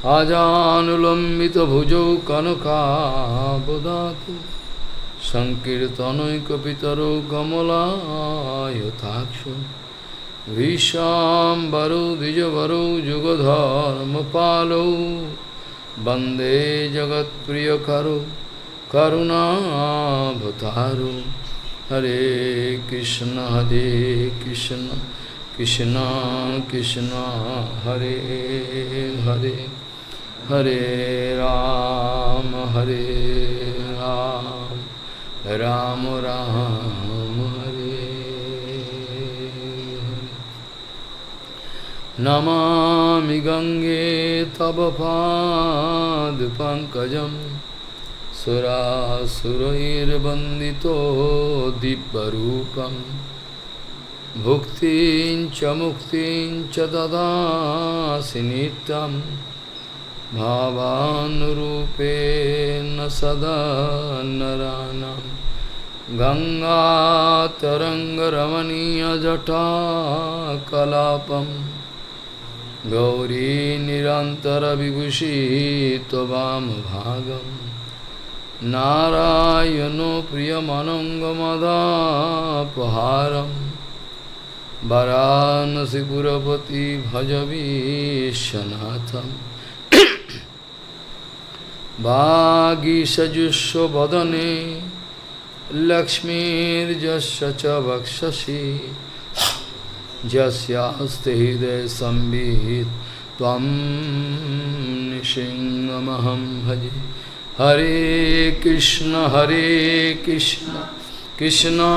Ajanulambita bhujau kanakabodatu Sankirtanoikapitaro kamalayathakṣo Vishambaro dijavaro jugadharmapalo Bande jagat priyakaro karunabhataro Hare Krishna Krishna Krishna Hare Hare Hare Ram Ram Ram Hare Namami Gange Tava Pad Pankajam Surasurair Bandito Dibbarupam Bhuktin cha dada sinitam Bhavanurupena sada naranam Ganga tarangaramaniya jata kalapam Gauri nirantara vibhushi tovam bhagam Narayano priyamanangamadapaharam Varanasi Purapati Bhajavishanatham Bhagi Sajusho Vadane Lakshmir Jasya Cha Vakshashi Jasyaste Hide Sambhit Tvam Nishingamaham Bhaji Hare Krishna Krishna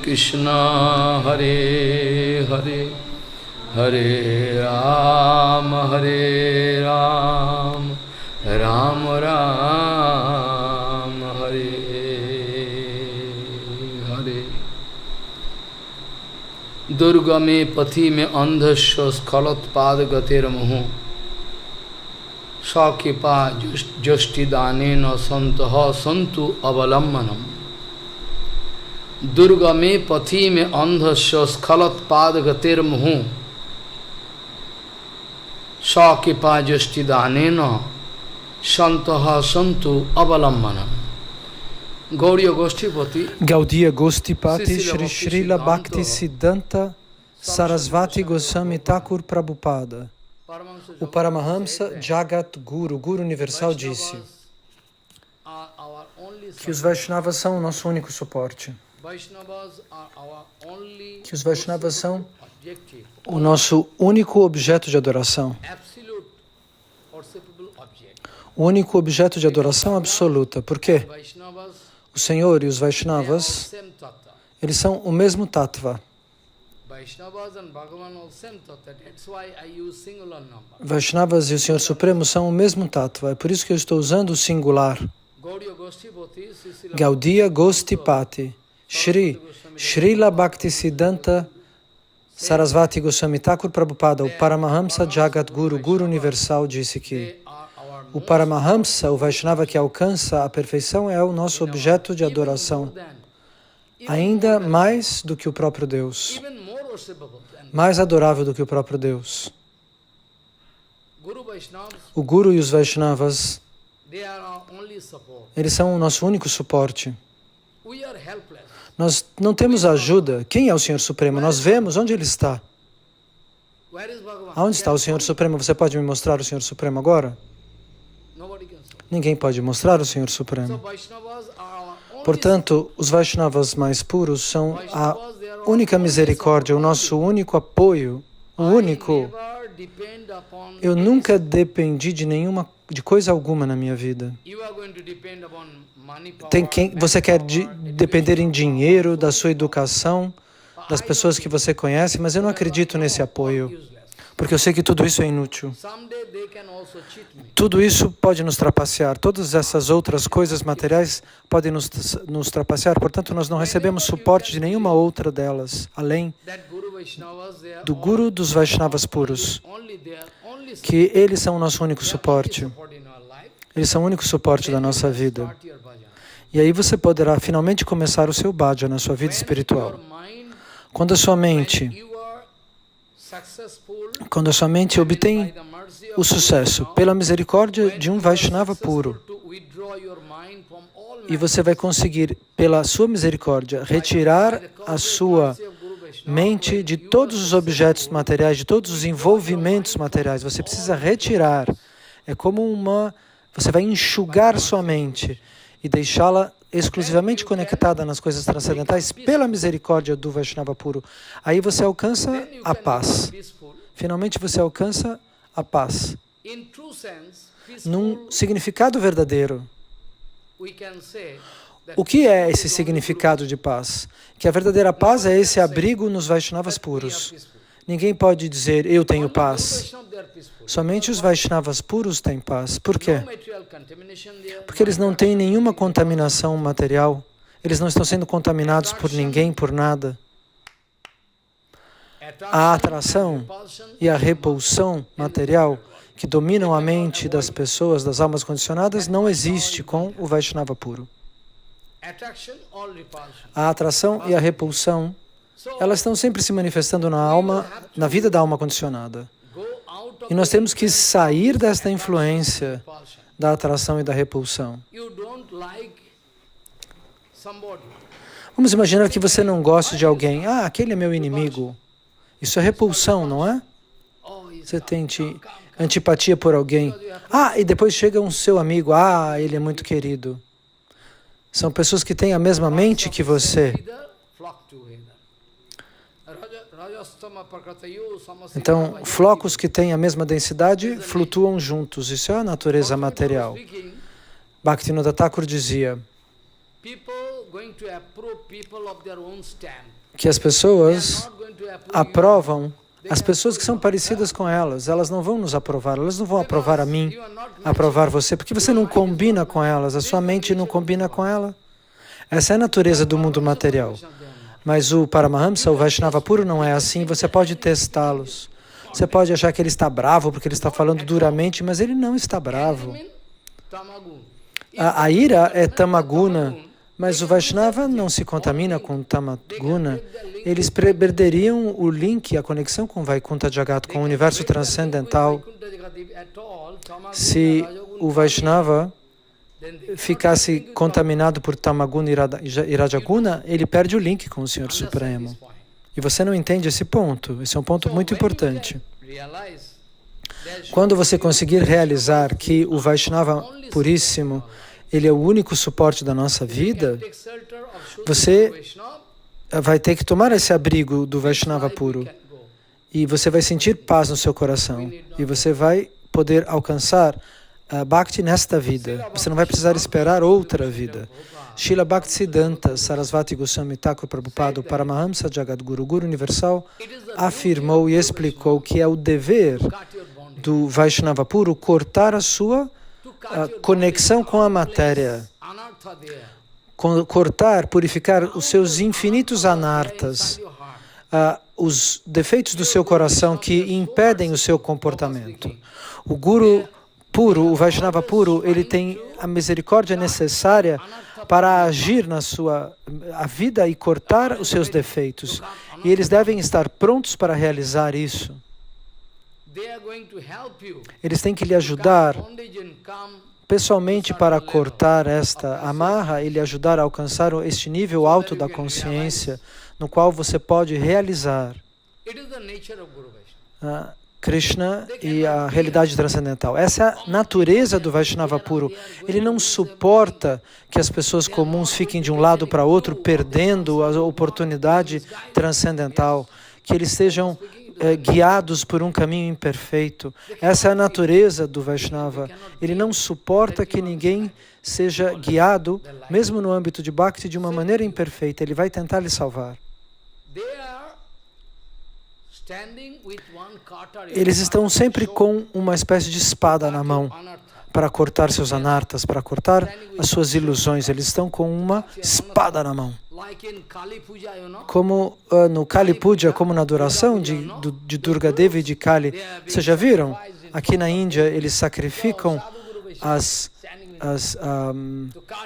Krishna Hare Hare Hare Ram Ram Ram Hare Hare Durga में पथि में अंधस्व स्खलत पाद गतेर मोह सकृपा जष्टिदानेन सन्तः सन्तु अवलम्बनम दुर्गा में पथि में अंधस्व स्खलत पाद गतेर मोह सकृपा जष्टिदानेन सन्तः सन्तु अवलम्बनम Gaudiya Gostipati Shri Srila Bhakti Siddhanta Sarasvati Goswami Thakur Prabhupada. O Paramahamsa Jagat Guru, Guru Universal, disse que os Vaishnavas são o nosso único suporte. Que os Vaishnavas são o nosso único objeto de adoração. O único objeto de adoração absoluta. Por quê? O Senhor e os Vaishnavas, eles são o mesmo tattva. Vaishnavas e o Senhor Supremo são o mesmo tattva. É por isso que eu estou usando o singular. Gaudiya Gostipati Shri Srila Bhaktisiddhanta Sarasvati Goswami Thakur Prabhupada, o Paramahamsa Jagat Guru, Guru Universal, disse que o Paramahamsa, o Vaishnava que alcança a perfeição, é o nosso objeto de adoração, ainda mais do que o próprio Deus, mais adorável do que o próprio Deus. O Guru e os Vaishnavas, eles são o nosso único suporte. Nós não temos ajuda. Quem é o Senhor Supremo? Nós vemos onde Ele está. Aonde está o Senhor Supremo? Você pode me mostrar o Senhor Supremo agora? Ninguém pode mostrar o Senhor Supremo. Portanto, os Vaishnavas mais puros são a única misericórdia, o nosso único apoio, o único. Eu nunca dependi de coisa alguma na minha vida. Você quer depender em dinheiro, da sua educação, das pessoas que você conhece, mas eu não acredito nesse apoio. Porque eu sei que tudo isso é inútil. Tudo isso pode nos trapacear. Todas essas outras coisas materiais podem nos trapacear. Portanto, nós não recebemos suporte de nenhuma outra delas, além do Guru dos Vaishnavas puros. Que eles são o nosso único suporte. Eles são o único suporte da nossa vida. E aí você poderá finalmente começar o seu bhajan na sua vida espiritual. Quando a sua mente obtém o sucesso? Pela misericórdia de um Vaishnava puro. E você vai conseguir, pela sua misericórdia, retirar a sua mente de todos os objetos materiais, de todos os envolvimentos materiais. Você precisa retirar. É como você vai enxugar sua mente e deixá-la exclusivamente conectada nas coisas transcendentais pela misericórdia do Vaishnava puro. Aí você alcança a paz. Finalmente você alcança a paz. Num significado verdadeiro. O que é esse significado de paz? Que a verdadeira paz é esse abrigo nos Vaishnavas puros. Ninguém pode dizer, eu tenho paz. Somente os Vaishnavas puros têm paz. Por quê? Porque eles não têm nenhuma contaminação material. Eles não estão sendo contaminados por ninguém, por nada. A atração e a repulsão material que dominam a mente das pessoas, das almas condicionadas, não existe com o Vaishnava puro. A atração e a repulsão, elas estão sempre se manifestando na alma, na vida da alma condicionada. E nós temos que sair desta influência da atração e da repulsão. Vamos imaginar que você não goste de alguém. Ah, aquele é meu inimigo. Isso é repulsão, não é? Você tem antipatia por alguém. Ah, e depois chega um seu amigo. Ah, ele é muito querido. São pessoas que têm a mesma mente que você. Então, flocos que têm a mesma densidade flutuam juntos. Isso é a natureza material. Bhaktivinoda Thakur dizia que as pessoas aprovam as pessoas que são parecidas com elas. Elas não vão nos aprovar, elas não vão aprovar a mim, aprovar você, porque você não combina com elas, a sua mente não combina com ela. Essa é a natureza do mundo material. Mas o Paramahamsa, o Vaishnava puro, não é assim. Você pode testá-los. Você pode achar que ele está bravo porque ele está falando duramente, mas ele não está bravo. A ira é tamaguna, mas o Vaishnava não se contamina com tamaguna. Eles perderiam o link, a conexão com Vaikuntha Jagat, com o universo transcendental, se o Vaishnava ficasse contaminado por tamaguna e rajaguna, ele perde o link com o Senhor Supremo. E você não entende esse ponto. Esse é um ponto muito importante. Quando você conseguir realizar que o Vaishnava puríssimo, ele é o único suporte da nossa vida, você vai ter que tomar esse abrigo do Vaishnava puro. E você vai sentir paz no seu coração. E você vai poder alcançar Bhakti nesta vida. Você não vai precisar esperar outra vida. Srila Bhaktisiddhanta Sarasvati Goswami Thakur Prabhupada, o Paramahamsa Jagadguru, Guru Universal, afirmou e explicou que é o dever do Vaishnava puro cortar a sua conexão com a matéria. Cortar, purificar os seus infinitos anartas, os defeitos do seu coração que impedem o seu comportamento. O Guru puro, o Vaishnava puro, ele tem a misericórdia necessária para agir na sua vida e cortar os seus defeitos. E eles devem estar prontos para realizar isso. Eles têm que lhe ajudar pessoalmente para cortar esta amarra e lhe ajudar a alcançar este nível alto da consciência no qual você pode realizar Krishna e a realidade transcendental. Essa é a natureza do Vaishnava puro. Ele não suporta que as pessoas comuns fiquem de um lado para outro, perdendo a oportunidade transcendental, que eles sejam guiados por um caminho imperfeito. Essa é a natureza do Vaishnava. Ele não suporta que ninguém seja guiado, mesmo no âmbito de Bhakti, de uma maneira imperfeita. Ele vai tentar lhe salvar. Eles estão sempre com uma espécie de espada na mão para cortar seus anartas, para cortar as suas ilusões. Eles estão com uma espada na mão. Como no Kali Puja, como na adoração de Durga Devi e de Kali. Vocês já viram? Aqui na Índia, eles sacrificam as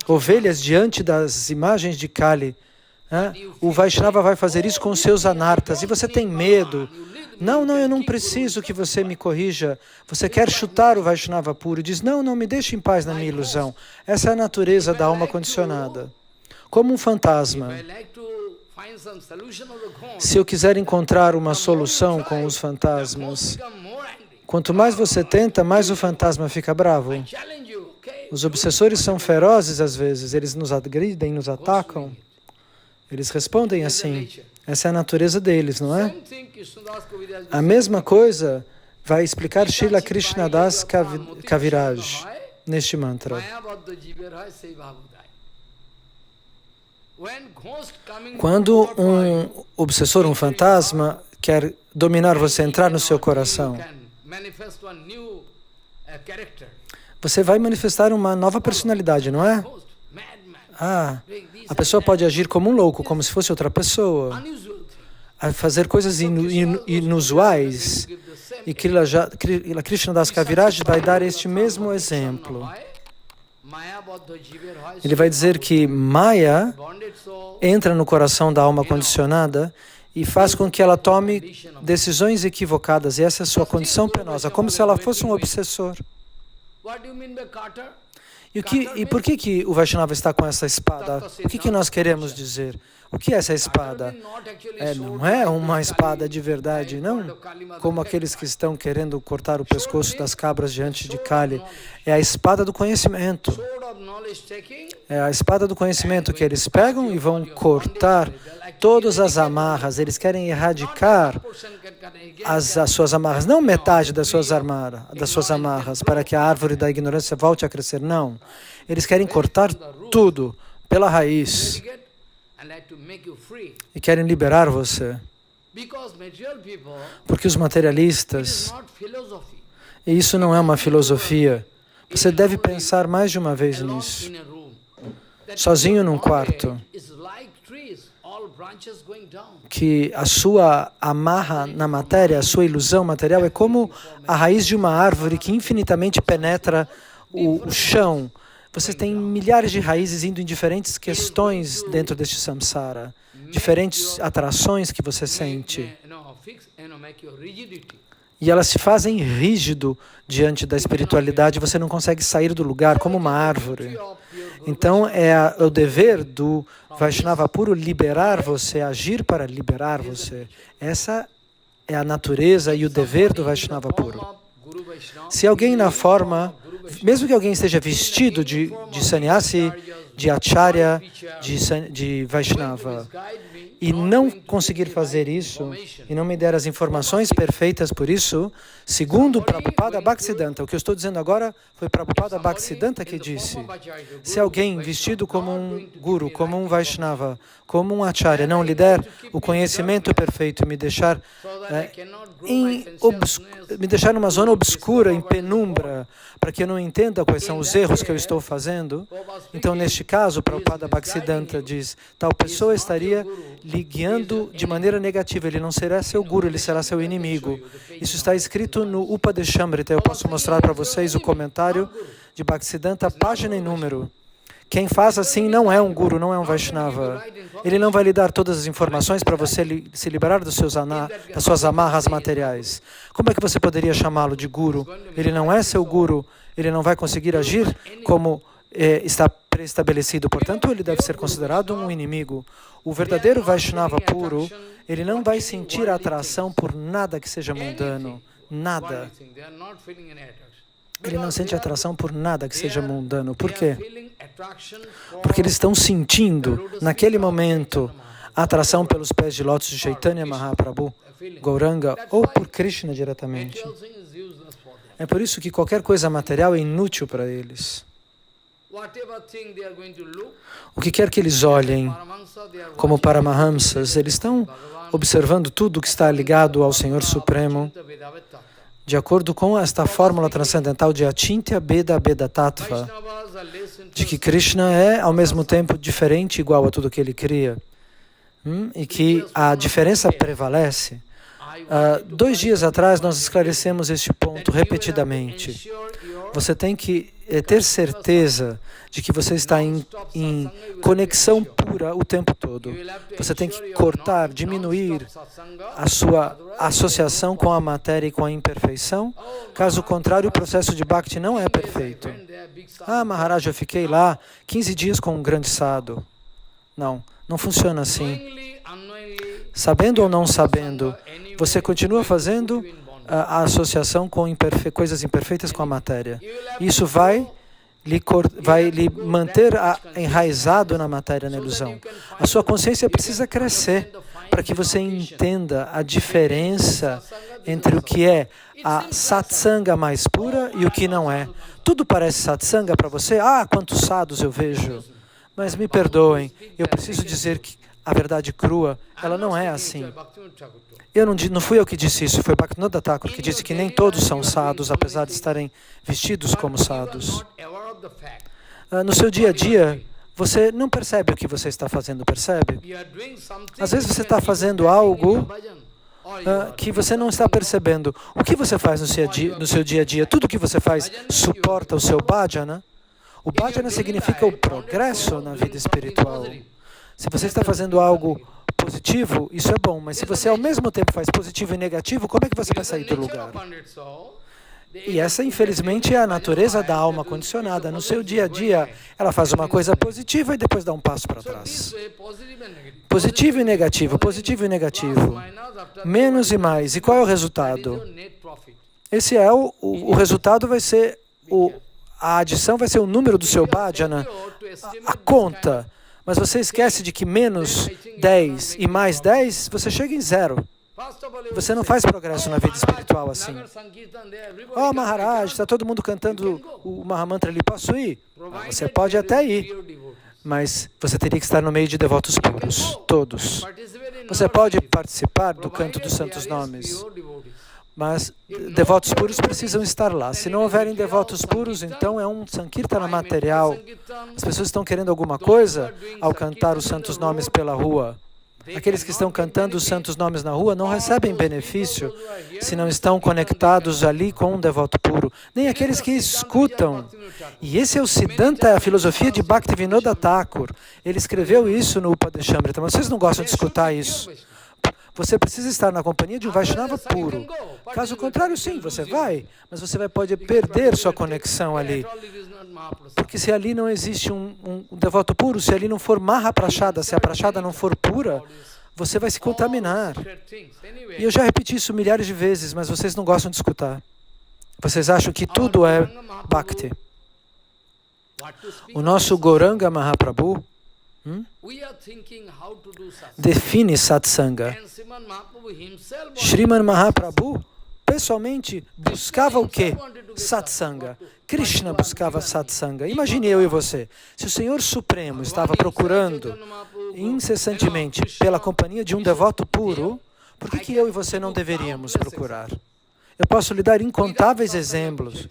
ovelhas diante das imagens de Kali. O Vaishnava vai fazer isso com os seus anartas e você tem medo. Não, eu não preciso que você me corrija. Você quer chutar o Vaishnava puro e diz, não, me deixe em paz na minha ilusão. Essa é a natureza da alma condicionada. Como um fantasma. Se eu quiser encontrar uma solução com os fantasmas, quanto mais você tenta, mais o fantasma fica bravo. Os obsessores são ferozes às vezes, eles nos agridem, nos atacam. Eles respondem assim. Essa é a natureza deles, não é? A mesma coisa vai explicar Srila Krishnadas Kaviraj neste mantra. Quando um obsessor, um fantasma, quer dominar você, entrar no seu coração, você vai manifestar uma nova personalidade, não é? A pessoa pode agir como um louco, como se fosse outra pessoa, a fazer coisas inusuais. E Krishnadas Kaviraj vai dar este mesmo exemplo. Ele vai dizer que Maya entra no coração da alma condicionada e faz com que ela tome decisões equivocadas. E essa é a sua condição penosa, como se ela fosse um obsessor. E por que o Vaishnava está com essa espada? O que nós queremos dizer? O que é essa espada? Não é uma espada de verdade, não como aqueles que estão querendo cortar o pescoço das cabras diante de Kali. É a espada do conhecimento. É a espada do conhecimento que eles pegam e vão cortar todas as amarras. Eles querem erradicar as suas amarras, não metade das suas amarras, para que a árvore da ignorância volte a crescer, não. Eles querem cortar tudo pela raiz e querem liberar você. Porque os materialistas, e isso não é uma filosofia, você deve pensar mais de uma vez nisso. Sozinho num quarto, que a sua amarra na matéria, a sua ilusão material é como a raiz de uma árvore que infinitamente penetra o chão. Você tem milhares de raízes indo em diferentes questões dentro deste samsara, diferentes atrações que você sente. E elas se fazem rígido diante da espiritualidade, você não consegue sair do lugar como uma árvore. Então, é o dever do Vaishnava puro liberar você, agir para liberar você. Essa é a natureza e o dever do Vaishnava puro. Se alguém na forma, mesmo que alguém esteja vestido de sannyasi, de acharya, de Vaishnava, e não conseguir fazer isso, e não me der as informações perfeitas por isso, segundo Prabhupada Bhaktisiddhanta, o que eu estou dizendo agora foi Prabhupada Bhaktisiddhanta que disse, se alguém vestido como um guru, como um Vaishnava, como um acharya, não lhe der o conhecimento perfeito e me deixar numa zona obscura, em penumbra, para que eu não entenda quais são os erros que eu estou fazendo, então neste caso, Prabhupada Bhaktisiddhanta diz, tal pessoa estaria lhe guiando de maneira negativa, ele não será seu guru, ele será seu inimigo. Isso está escrito no Upadeshamrita, eu posso mostrar para vocês o comentário de Bhaktisiddhanta, página e número. Quem faz assim não é um guru, não é um Vaishnava. Ele não vai lhe dar todas as informações para você se liberar das suas amarras materiais. Como é que você poderia chamá-lo de guru? Ele não é seu guru, ele não vai conseguir agir como está pré-estabelecido. Portanto, ele deve ser considerado um inimigo. O verdadeiro Vaishnava puro, ele não vai sentir atração por nada que seja mundano. Nada. Ele não sente atração por nada que seja mundano. Por quê? Porque eles estão sentindo, naquele momento, a atração pelos pés de lótus de Chaitanya Mahaprabhu, Gauranga, ou por Krishna diretamente. É por isso que qualquer coisa material é inútil para eles. O que quer que eles olhem, como Paramahamsas, eles estão observando tudo que está ligado ao Senhor Supremo, de acordo com esta fórmula transcendental de Achintya Beda Beda Tattva, de que Krishna é, ao mesmo tempo, diferente e igual a tudo que ele cria, e que a diferença prevalece. 2 dias atrás, nós esclarecemos este ponto repetidamente. Você tem que ter certeza de que você está em conexão pura o tempo todo. Você tem que cortar, diminuir a sua associação com a matéria e com a imperfeição. Caso contrário, o processo de Bhakti não é perfeito. Ah, Maharaj, eu fiquei lá 15 dias com um grande sadhu. Não funciona assim. Sabendo ou não sabendo, você continua fazendo a associação com coisas imperfeitas com a matéria. Isso vai lhe manter enraizado na matéria, na ilusão. A sua consciência precisa crescer para que você entenda a diferença entre o que é a satsanga mais pura e o que não é. Tudo parece satsanga para você? Ah, quantos sadhus eu vejo! Mas me perdoem, eu preciso dizer que a verdade crua, ela não é assim. Não fui eu que disse isso, foi Bhaktivinoda Thakur que disse que nem todos são sadhus, apesar de estarem vestidos como sadhus. No seu dia a dia, você não percebe o que você está fazendo, percebe? Às vezes você está fazendo algo que você não está percebendo. O que você faz no seu dia a dia? Tudo que você faz suporta o seu bhajana? O bhajana significa o progresso na vida espiritual. Se você está fazendo algo positivo, isso é bom, mas se você ao mesmo tempo faz positivo e negativo, como é que você vai sair do lugar? E essa, infelizmente, é a natureza da alma condicionada. No seu dia a dia, ela faz uma coisa positiva e depois dá um passo para trás. Positivo e negativo, positivo e negativo. Menos e mais. E qual é o resultado? Esse é o resultado vai ser, a adição vai ser o número do seu bhajana, a conta. Mas você esquece de que menos 10 e mais 10, você chega em zero. Você não faz progresso na vida espiritual assim. Oh, Maharaj, está todo mundo cantando o Mahamantra ali, posso ir? Você pode até ir, mas você teria que estar no meio de devotos puros, todos. Você pode participar do canto dos santos nomes, mas devotos puros precisam estar lá. Se não houverem devotos puros, então é um sankirtana material. As pessoas estão querendo alguma coisa ao cantar os santos nomes pela rua. Aqueles que estão cantando os santos nomes na rua não recebem benefício se não estão conectados ali com um devoto puro. Nem aqueles que escutam. E esse é o Siddhanta, é a filosofia de Bhaktivinoda Thakur. Ele escreveu isso no Upadeshamrita, mas vocês não gostam de escutar isso. Você precisa estar na companhia de um Vaishnava puro. Caso contrário, sim, você vai, mas você pode perder sua conexão ali. Porque se ali não existe um devoto puro, se ali não for Mahaprashada, se a Prashada não for pura, você vai se contaminar. E eu já repeti isso milhares de vezes, mas vocês não gostam de escutar. Vocês acham que tudo é Bhakti. O nosso Gauranga Mahaprabhu define satsanga. Sriman Mahaprabhu, pessoalmente, buscava o quê? Satsanga. Krishna buscava satsanga. Imagine eu e você. Se o Senhor Supremo estava procurando incessantemente pela companhia de um devoto puro, por que eu e você não deveríamos procurar? Eu posso lhe dar incontáveis exemplos.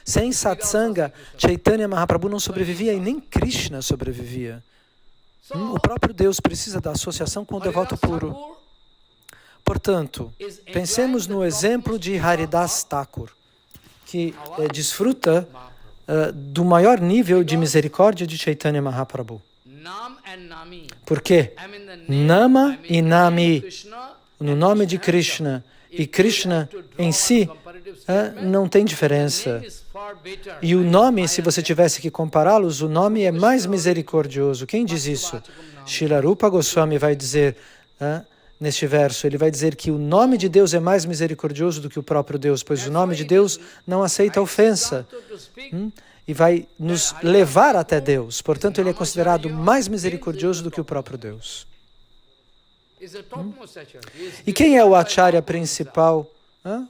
Sem satsanga, Chaitanya Mahaprabhu não sobrevivia e nem Krishna sobrevivia. O próprio Deus precisa da associação com o devoto puro. Portanto, pensemos no exemplo de Haridas Thakur, que desfruta do maior nível de misericórdia de Chaitanya Mahaprabhu. Por quê? Nama e Nami, no nome de Krishna, e Krishna em si não tem diferença. E o nome, se você tivesse que compará-los, o nome é mais misericordioso. Quem diz isso? Srila Rupa Goswami vai dizer, neste verso, ele vai dizer que o nome de Deus é mais misericordioso do que o próprio Deus, pois o nome de Deus não aceita ofensa e vai nos levar até Deus. Portanto, ele é considerado mais misericordioso do que o próprio Deus. E quem é o Acharya principal?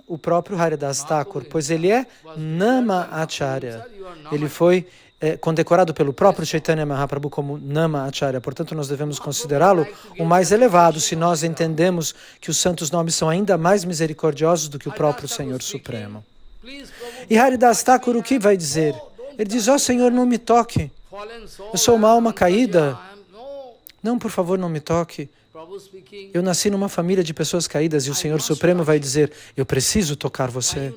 O próprio Haridas Thakur, pois ele é Nama Acharya. Ele foi condecorado pelo próprio Chaitanya Mahaprabhu como Nama Acharya. Portanto, nós devemos considerá-lo o mais elevado, se nós entendemos que os santos nomes são ainda mais misericordiosos do que o próprio Senhor Supremo. E Haridas Thakur o que vai dizer? Ele diz, Senhor, não me toque. Eu sou uma alma caída. Não, por favor, não me toque. Eu nasci numa família de pessoas caídas e o Senhor Supremo vai dizer, eu preciso tocar você.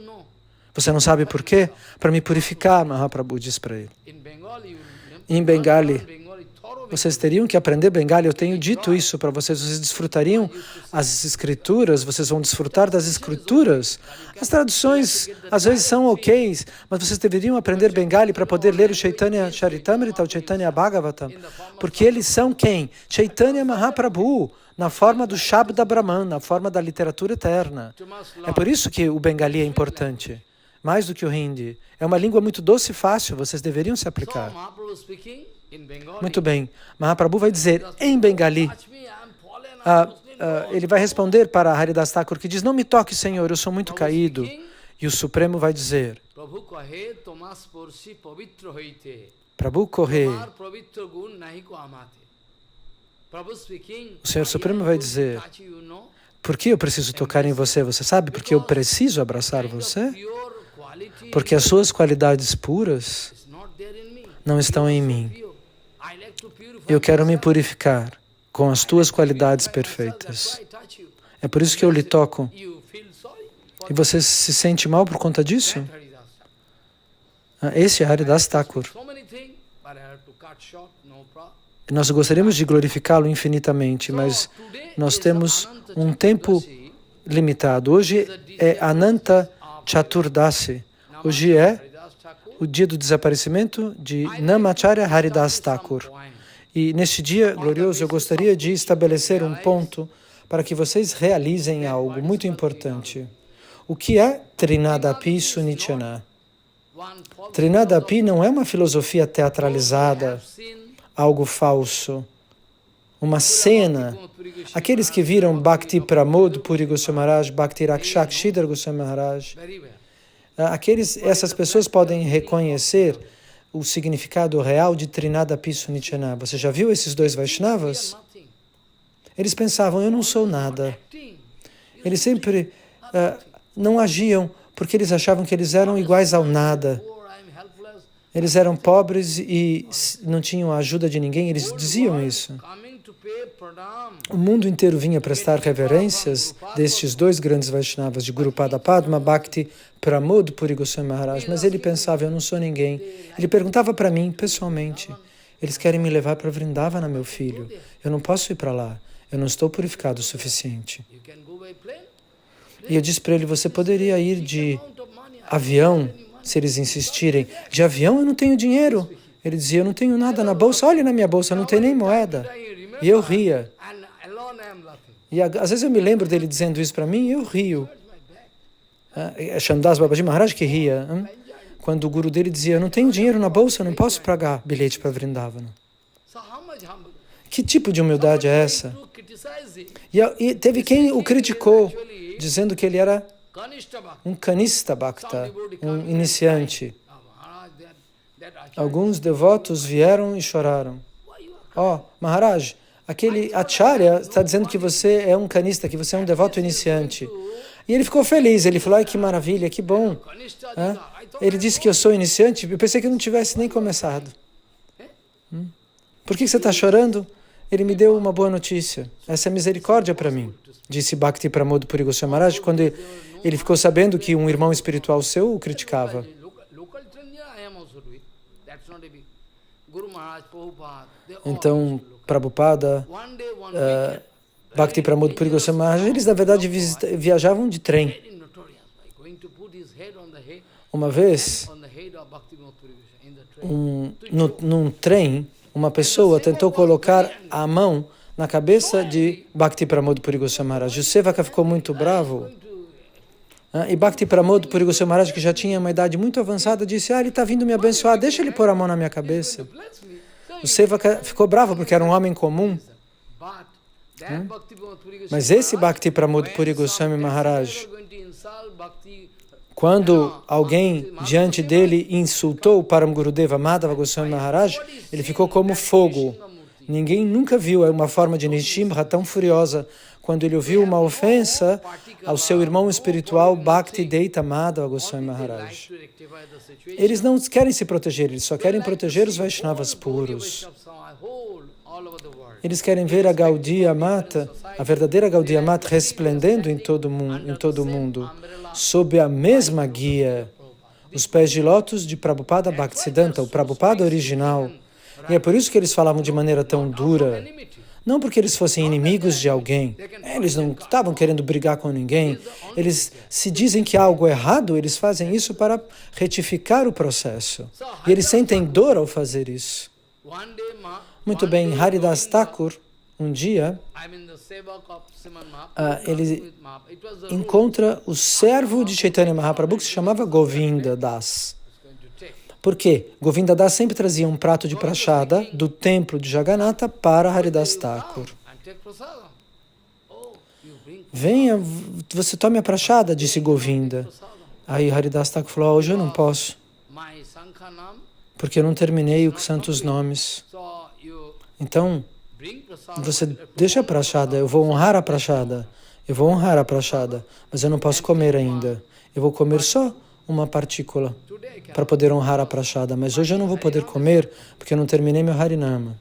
Você não sabe por quê? Para me purificar, Mahaprabhu diz para ele. Em vocês teriam que aprender Bengali, eu tenho dito isso para vocês, vocês desfrutariam as escrituras, vocês vão desfrutar das escrituras. As traduções às vezes são ok, mas vocês deveriam aprender Bengali para poder ler o Chaitanya Charitamrita, o Chaitanya Bhagavatam, porque eles são quem? Chaitanya Mahaprabhu, na forma do Shabda Brahman, na forma da literatura eterna. É por isso que o Bengali é importante, mais do que o Hindi. É uma língua muito doce e fácil, vocês deveriam se aplicar. Muito bem. Mahaprabhu vai dizer em Bengali. Ele vai responder para Haridas Thakur, que diz, não me toque, Senhor, eu sou muito caído. E o Supremo vai dizer, Prabhu corre. O Senhor Supremo vai dizer, por que eu preciso tocar em você? Você sabe por que eu preciso abraçar você? Porque as suas qualidades puras não estão em mim. Eu quero me purificar com as tuas qualidades perfeitas. É por isso que eu lhe toco. E você se sente mal por conta disso? Esse é Haridas Thakur. Nós gostaríamos de glorificá-lo infinitamente, mas nós temos um tempo limitado. Hoje é Ananta Chaturdasi. Hoje é o dia do desaparecimento de Namacharya Haridas Thakur. E neste dia glorioso eu gostaria de estabelecer um ponto para que vocês realizem algo muito importante. O que é Trinadapi Sunichana? Trinadapi não é uma filosofia teatralizada, algo falso, uma cena. Aqueles que viram Bhakti Pramod Puri Goswami Maharaj, Bhakti Rakshak Sridhar Goswami Maharaj, essas pessoas podem reconhecer o significado real de Trinadapi Sunichana. Você já viu esses dois Vaishnavas? Eles pensavam, eu não sou nada. Eles sempre não agiam porque eles achavam que eles eram iguais ao nada. Eles eram pobres e não tinham a ajuda de ninguém, eles diziam isso. O mundo inteiro vinha prestar reverências destes dois grandes Vaishnavas, de Gurupada Padma, Bhakti Pramod Puri Goswami Maharaj, mas ele pensava, eu não sou ninguém. Ele perguntava para mim, pessoalmente, eles querem me levar para Vrindavana, meu filho. Eu não posso ir para lá, eu não estou purificado o suficiente. E eu disse para ele, você poderia ir de avião, se eles insistirem. De avião eu não tenho dinheiro. Ele dizia, eu não tenho nada na bolsa, olha na minha bolsa, eu não tenho nem moeda. E eu ria. E às vezes eu me lembro dele dizendo isso para mim e eu rio. É Shandas Babaji Maharaj que ria. Quando o guru dele dizia, eu não tenho dinheiro na bolsa, eu não posso pagar bilhete para Vrindavana. Que tipo de humildade é essa? E teve quem o criticou, dizendo que ele era um Kanista Bhakta, um iniciante. Alguns devotos vieram e choraram. Maharaj, aquele Acharya está dizendo que você é um Kanista, que você é um devoto iniciante. E ele ficou feliz, ele falou, ai que maravilha, que bom. Ele disse que eu sou iniciante, eu pensei que eu não tivesse nem começado. Por que você está chorando? Ele me deu uma boa notícia. Essa é misericórdia para mim, disse Bhakti Pramod Puri Goswami Maharaj, quando ele ficou sabendo que um irmão espiritual seu o criticava. Então, Prabhupada, Bhakti Pramod Puri Goswami Maharaj, eles na verdade viajavam de trem. Uma vez, num trem, uma pessoa tentou colocar a mão na cabeça de Bhakti Pramod Puri Goswami Maharaj. O Sevaka ficou muito bravo. E Bhakti Pramod Puri Goswami Maharaj, que já tinha uma idade muito avançada, disse, ele está vindo me abençoar, deixa ele pôr a mão na minha cabeça. O Sevaka ficou bravo porque era um homem comum. Mas esse Bhakti Pramod Puri Goswami Maharaj, quando alguém diante dele insultou o Param Gurudeva Madhava Goswami Maharaj, ele ficou como fogo. Ninguém nunca viu uma forma de Nishimha tão furiosa quando ele ouviu uma ofensa ao seu irmão espiritual Bhakti Deita Madhava Goswami Maharaj. Eles não querem se proteger, eles só querem proteger os Vaishnavas puros. Eles querem ver a Gaudiya Mata, a verdadeira Gaudiya Mata, resplendendo em todo o mundo, sob a mesma guia os pés de lótus de Prabhupada Bhaktisiddhanta, o Prabhupada original. E é por isso que eles falavam de maneira tão dura. Não porque eles fossem inimigos de alguém. Eles não estavam querendo brigar com ninguém. Eles se dizem que há algo errado, eles fazem isso para retificar o processo. E eles sentem dor ao fazer isso. Muito bem, Haridas Thakur, um dia, ele encontra o servo de Chaitanya Mahaprabhu que se chamava Govinda Das. Por quê? Govinda Das sempre trazia um prato de prashada do templo de Jagannatha para Haridas Thakur. Venha, você tome a prashada, disse Govinda. Aí Haridas Thakur falou, hoje eu não posso, porque eu não terminei os santos nomes. Então, você deixa a prashada, eu vou honrar a prashada. Eu vou honrar a prashada, mas eu não posso comer ainda. Eu vou comer só uma partícula para poder honrar a prashada, mas hoje eu não vou poder comer porque eu não terminei meu Harinama.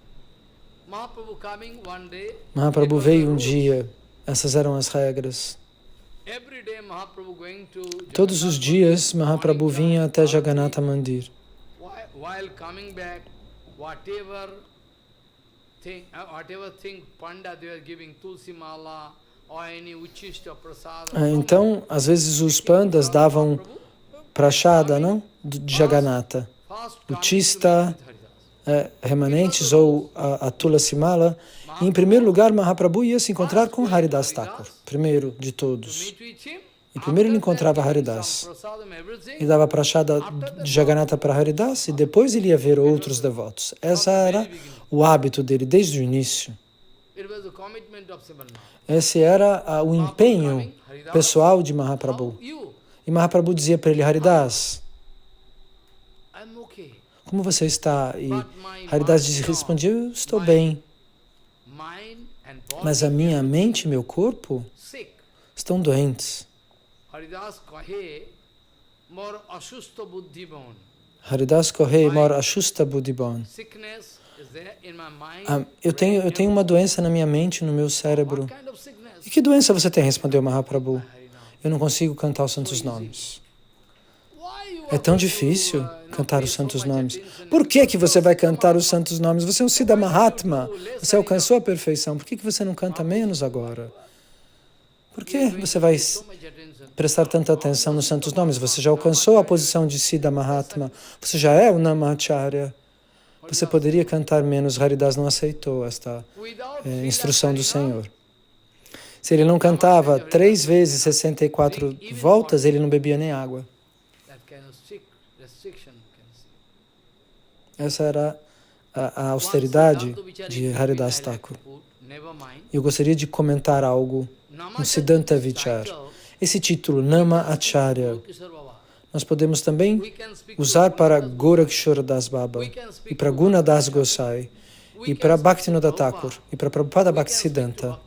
Mahaprabhu veio um dia, essas eram as regras. Todos os dias Mahaprabhu vinha até Jagannatha Mandir. Então, às vezes os pandas davam prashada, não? De Jagannatha. Uchista, remanentes ou a Tulasi Mala. E, em primeiro lugar, Mahaprabhu ia se encontrar com Haridas Thakur, primeiro de todos. E primeiro ele encontrava Haridas. Ele dava prashada de Jagannatha para Haridas e depois ele ia ver outros devotos. Esse era o hábito dele desde o início. Esse era o empenho pessoal de Mahaprabhu. E Mahaprabhu dizia para ele, Haridas, como você está? E Haridas respondia, eu estou bem. Mas a minha mente e meu corpo estão doentes. Haridas Kohei mor ashusta buddhibon. Eu tenho uma doença na minha mente, no meu cérebro. E que doença você tem? Respondeu Mahaprabhu. Eu não consigo cantar os santos nomes. É tão difícil cantar os santos nomes. Por que você vai cantar os santos nomes? Você é um Siddha Mahatma. Você alcançou a perfeição. Por que você não canta menos agora? Por que você vai prestar tanta atenção nos santos nomes? Você já alcançou a posição de Siddha Mahatma. Você já é o Namacharya. Você poderia cantar menos. Haridas não aceitou esta instrução do Senhor. Se ele não cantava 3 vezes 64 voltas, ele não bebia nem água. Essa era a austeridade de Haridas Thakur. Eu gostaria de comentar algo no Siddhanta Vichar. Esse título, Nama Acharya, nós podemos também usar para Gorakshora Das Baba, e para Guna Das Gosai, e para Bhaktinoda Thakur, e para Prabhupada Bhaktisiddhanta,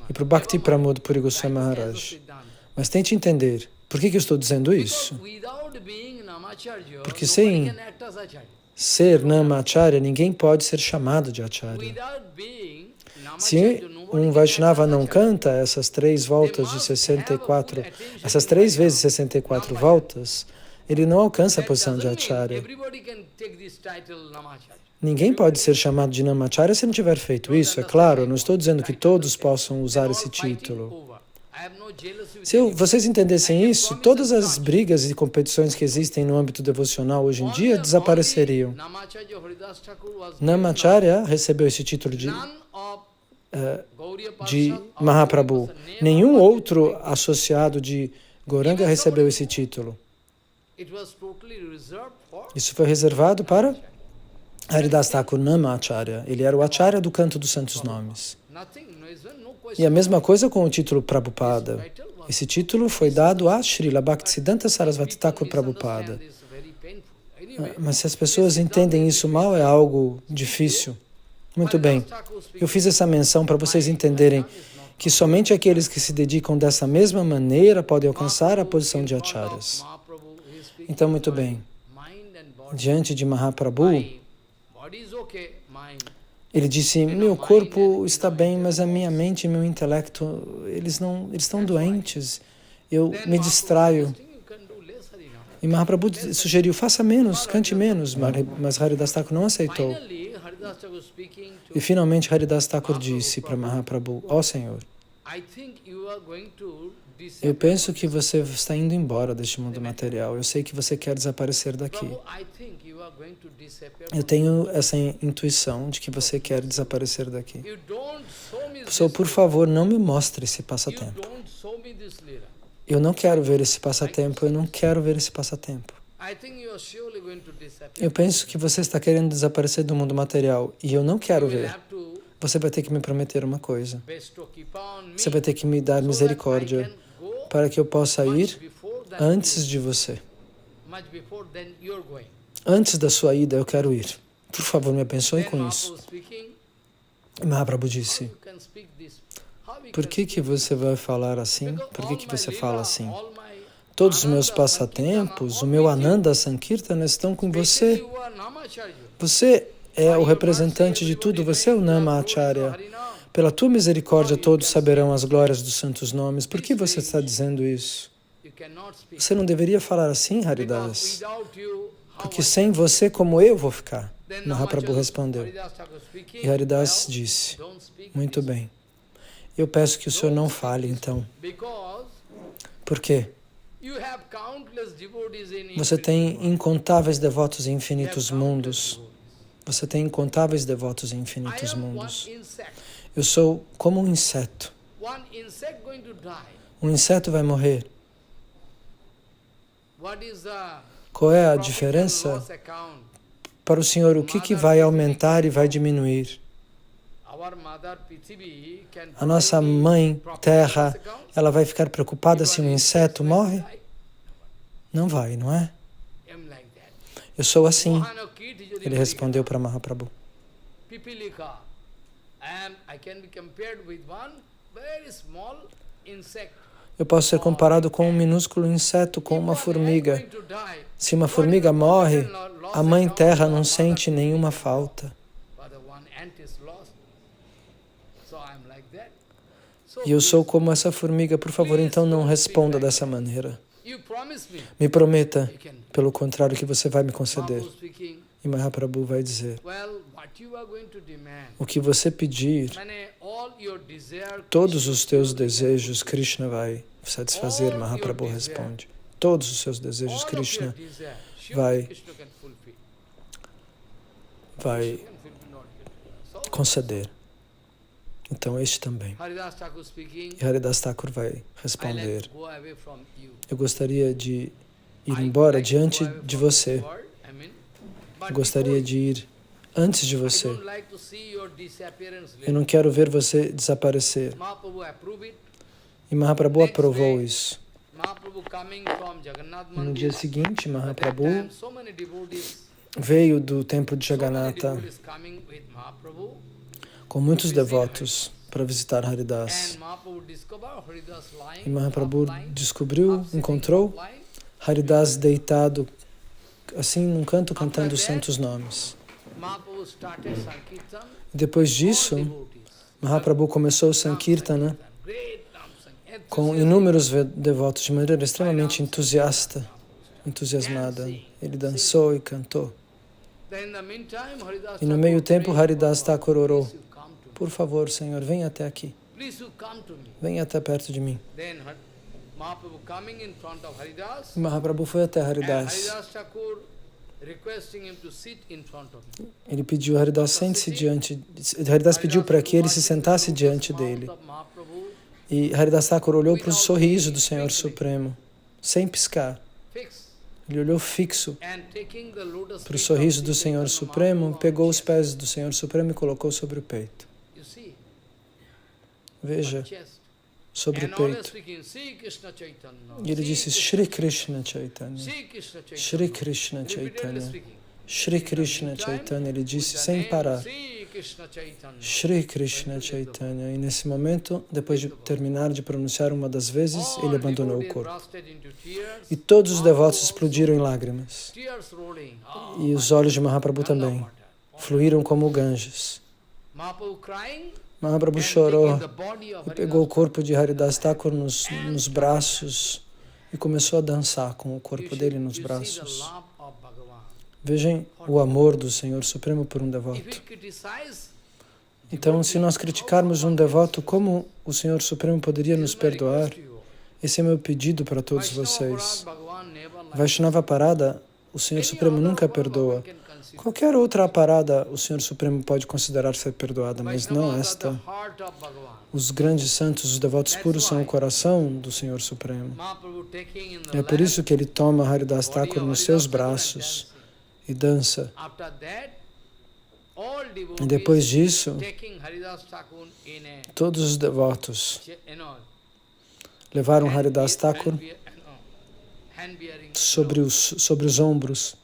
e para o Bhakti Pramod Puri Goswami Maharaj. Mas tente entender, por que eu estou dizendo isso? Porque sem ser Nama Acharya, ninguém pode ser chamado de Acharya. Se um Vaishnava não canta essas 3 voltas de 64, essas 3 vezes 64 voltas, ele não alcança a posição de Acharya. Ninguém pode ser chamado de Namacharya se não tiver feito isso, é claro. Eu não estou dizendo que todos possam usar esse título. Se vocês entendessem isso, todas as brigas e competições que existem no âmbito devocional hoje em dia desapareceriam. Namacharya recebeu esse título de Mahaprabhu. Nenhum outro associado de Gauranga recebeu esse título. Isso foi reservado para Haridas Thakur Namacharya. Ele era o Acharya do canto dos santos nomes. E a mesma coisa com o título Prabhupada. Esse título foi dado a Srila Bhaktisiddhanta Sarasvati Thakur Prabhupada. Mas se as pessoas entendem isso mal, é algo difícil. Muito bem, eu fiz essa menção para vocês entenderem que somente aqueles que se dedicam dessa mesma maneira podem alcançar a posição de acharyas. Então, muito bem, diante de Mahaprabhu, ele disse, meu corpo está bem, mas a minha mente e meu intelecto, eles estão doentes. Eu me distraio. E Mahaprabhu sugeriu, faça menos, cante menos, mas Haridas Thakur não aceitou. E finalmente Haridas Thakur disse para Mahaprabhu, ó Senhor, eu penso que você está indo embora deste mundo material. Eu sei que você quer desaparecer daqui. Eu tenho essa intuição de que você quer desaparecer daqui. Só, por favor, não me mostre esse passatempo. Eu não quero ver esse passatempo. Eu não quero ver esse passatempo. Eu penso que você está querendo desaparecer do mundo material e eu não quero ver. Você vai ter que me prometer uma coisa. Você vai ter que me dar misericórdia para que eu possa ir antes de você. Antes da sua ida, eu quero ir. Por favor, me abençoe com isso. E Mahaprabhu disse, por que você vai falar assim? Por que você fala assim? Todos os meus passatempos, o meu Ananda Sankirtana estão com você. Você é o representante de tudo, você é o Nama Acharya. Pela tua misericórdia, todos saberão as glórias dos santos nomes. Por que você está dizendo isso? Você não deveria falar assim, Haridas. Porque sem você, como eu vou ficar? Mahaprabhu respondeu. E Haridas disse, muito bem. Eu peço que o senhor não fale, então. Por quê? Você tem incontáveis devotos em infinitos mundos. Você tem incontáveis devotos em infinitos mundos. Eu sou como um inseto. Um inseto vai morrer. Qual é a diferença? Para o Senhor, o que vai aumentar e vai diminuir? A nossa mãe, Terra, ela vai ficar preocupada se um inseto morre? Não vai, não é? Eu sou assim, ele respondeu para Mahaprabhu. Eu posso ser comparado com um minúsculo inseto, com uma formiga. Se uma formiga morre, a Mãe Terra não sente nenhuma falta. E eu sou como essa formiga. Por favor, então não responda dessa maneira. Me prometa, pelo contrário, que você vai me conceder. E Mahaprabhu vai dizer, o que você pedir, todos os teus desejos, Krishna vai satisfazer, Mahaprabhu responde. Todos os seus desejos, Krishna vai conceder. Então, este também. E Haridas Thakur vai responder, eu gostaria de ir embora diante de você. Eu gostaria de ir antes de você. Eu não quero ver você desaparecer. E Mahaprabhu aprovou isso. No dia seguinte, Mahaprabhu veio do templo de Jagannatha com muitos devotos para visitar Haridas. E Mahaprabhu encontrou Haridas deitado assim num canto cantando os santos nomes. Depois disso, Mahaprabhu começou o Sankirtana com inúmeros devotos de maneira extremamente entusiasmada. Ele dançou e cantou. E no meio tempo, Haridas Thakur orou, por favor, Senhor, venha até aqui. Venha até perto de mim. Mahaprabhu foi até Haridas. Ele pediu a Haridas, sente-se diante. Haridas pediu para que ele se sentasse diante dele. E Haridas Thakur olhou para o sorriso do Senhor Supremo, sem piscar. Ele olhou fixo para o sorriso do Senhor Supremo, pegou os pés do Senhor Supremo e colocou sobre o peito. Veja, sobre o peito. E ele disse, Shri Krishna Chaitanya, Shri Krishna Chaitanya, Shri Krishna Chaitanya. Ele disse sem parar, Shri Krishna Chaitanya. E nesse momento, depois de terminar de pronunciar uma das vezes, ele abandonou o corpo. E todos os devotos explodiram em lágrimas. E os olhos de Mahaprabhu também fluíram como Ganges. Mahaprabhu chorou e pegou o corpo de Haridas Thakur nos braços e começou a dançar com o corpo dele nos braços. Vejam o amor do Senhor Supremo por um devoto. Então, se nós criticarmos um devoto, como o Senhor Supremo poderia nos perdoar? Esse é meu pedido para todos vocês. Vaishnava Parada, o Senhor Supremo nunca perdoa. Qualquer outra parada, o Senhor Supremo pode considerar ser perdoada, mas não esta. Os grandes santos, os devotos puros, são o coração do Senhor Supremo. É por isso que ele toma Haridas Thakur nos seus braços e dança. E depois disso, todos os devotos levaram Haridas Thakur sobre os ombros.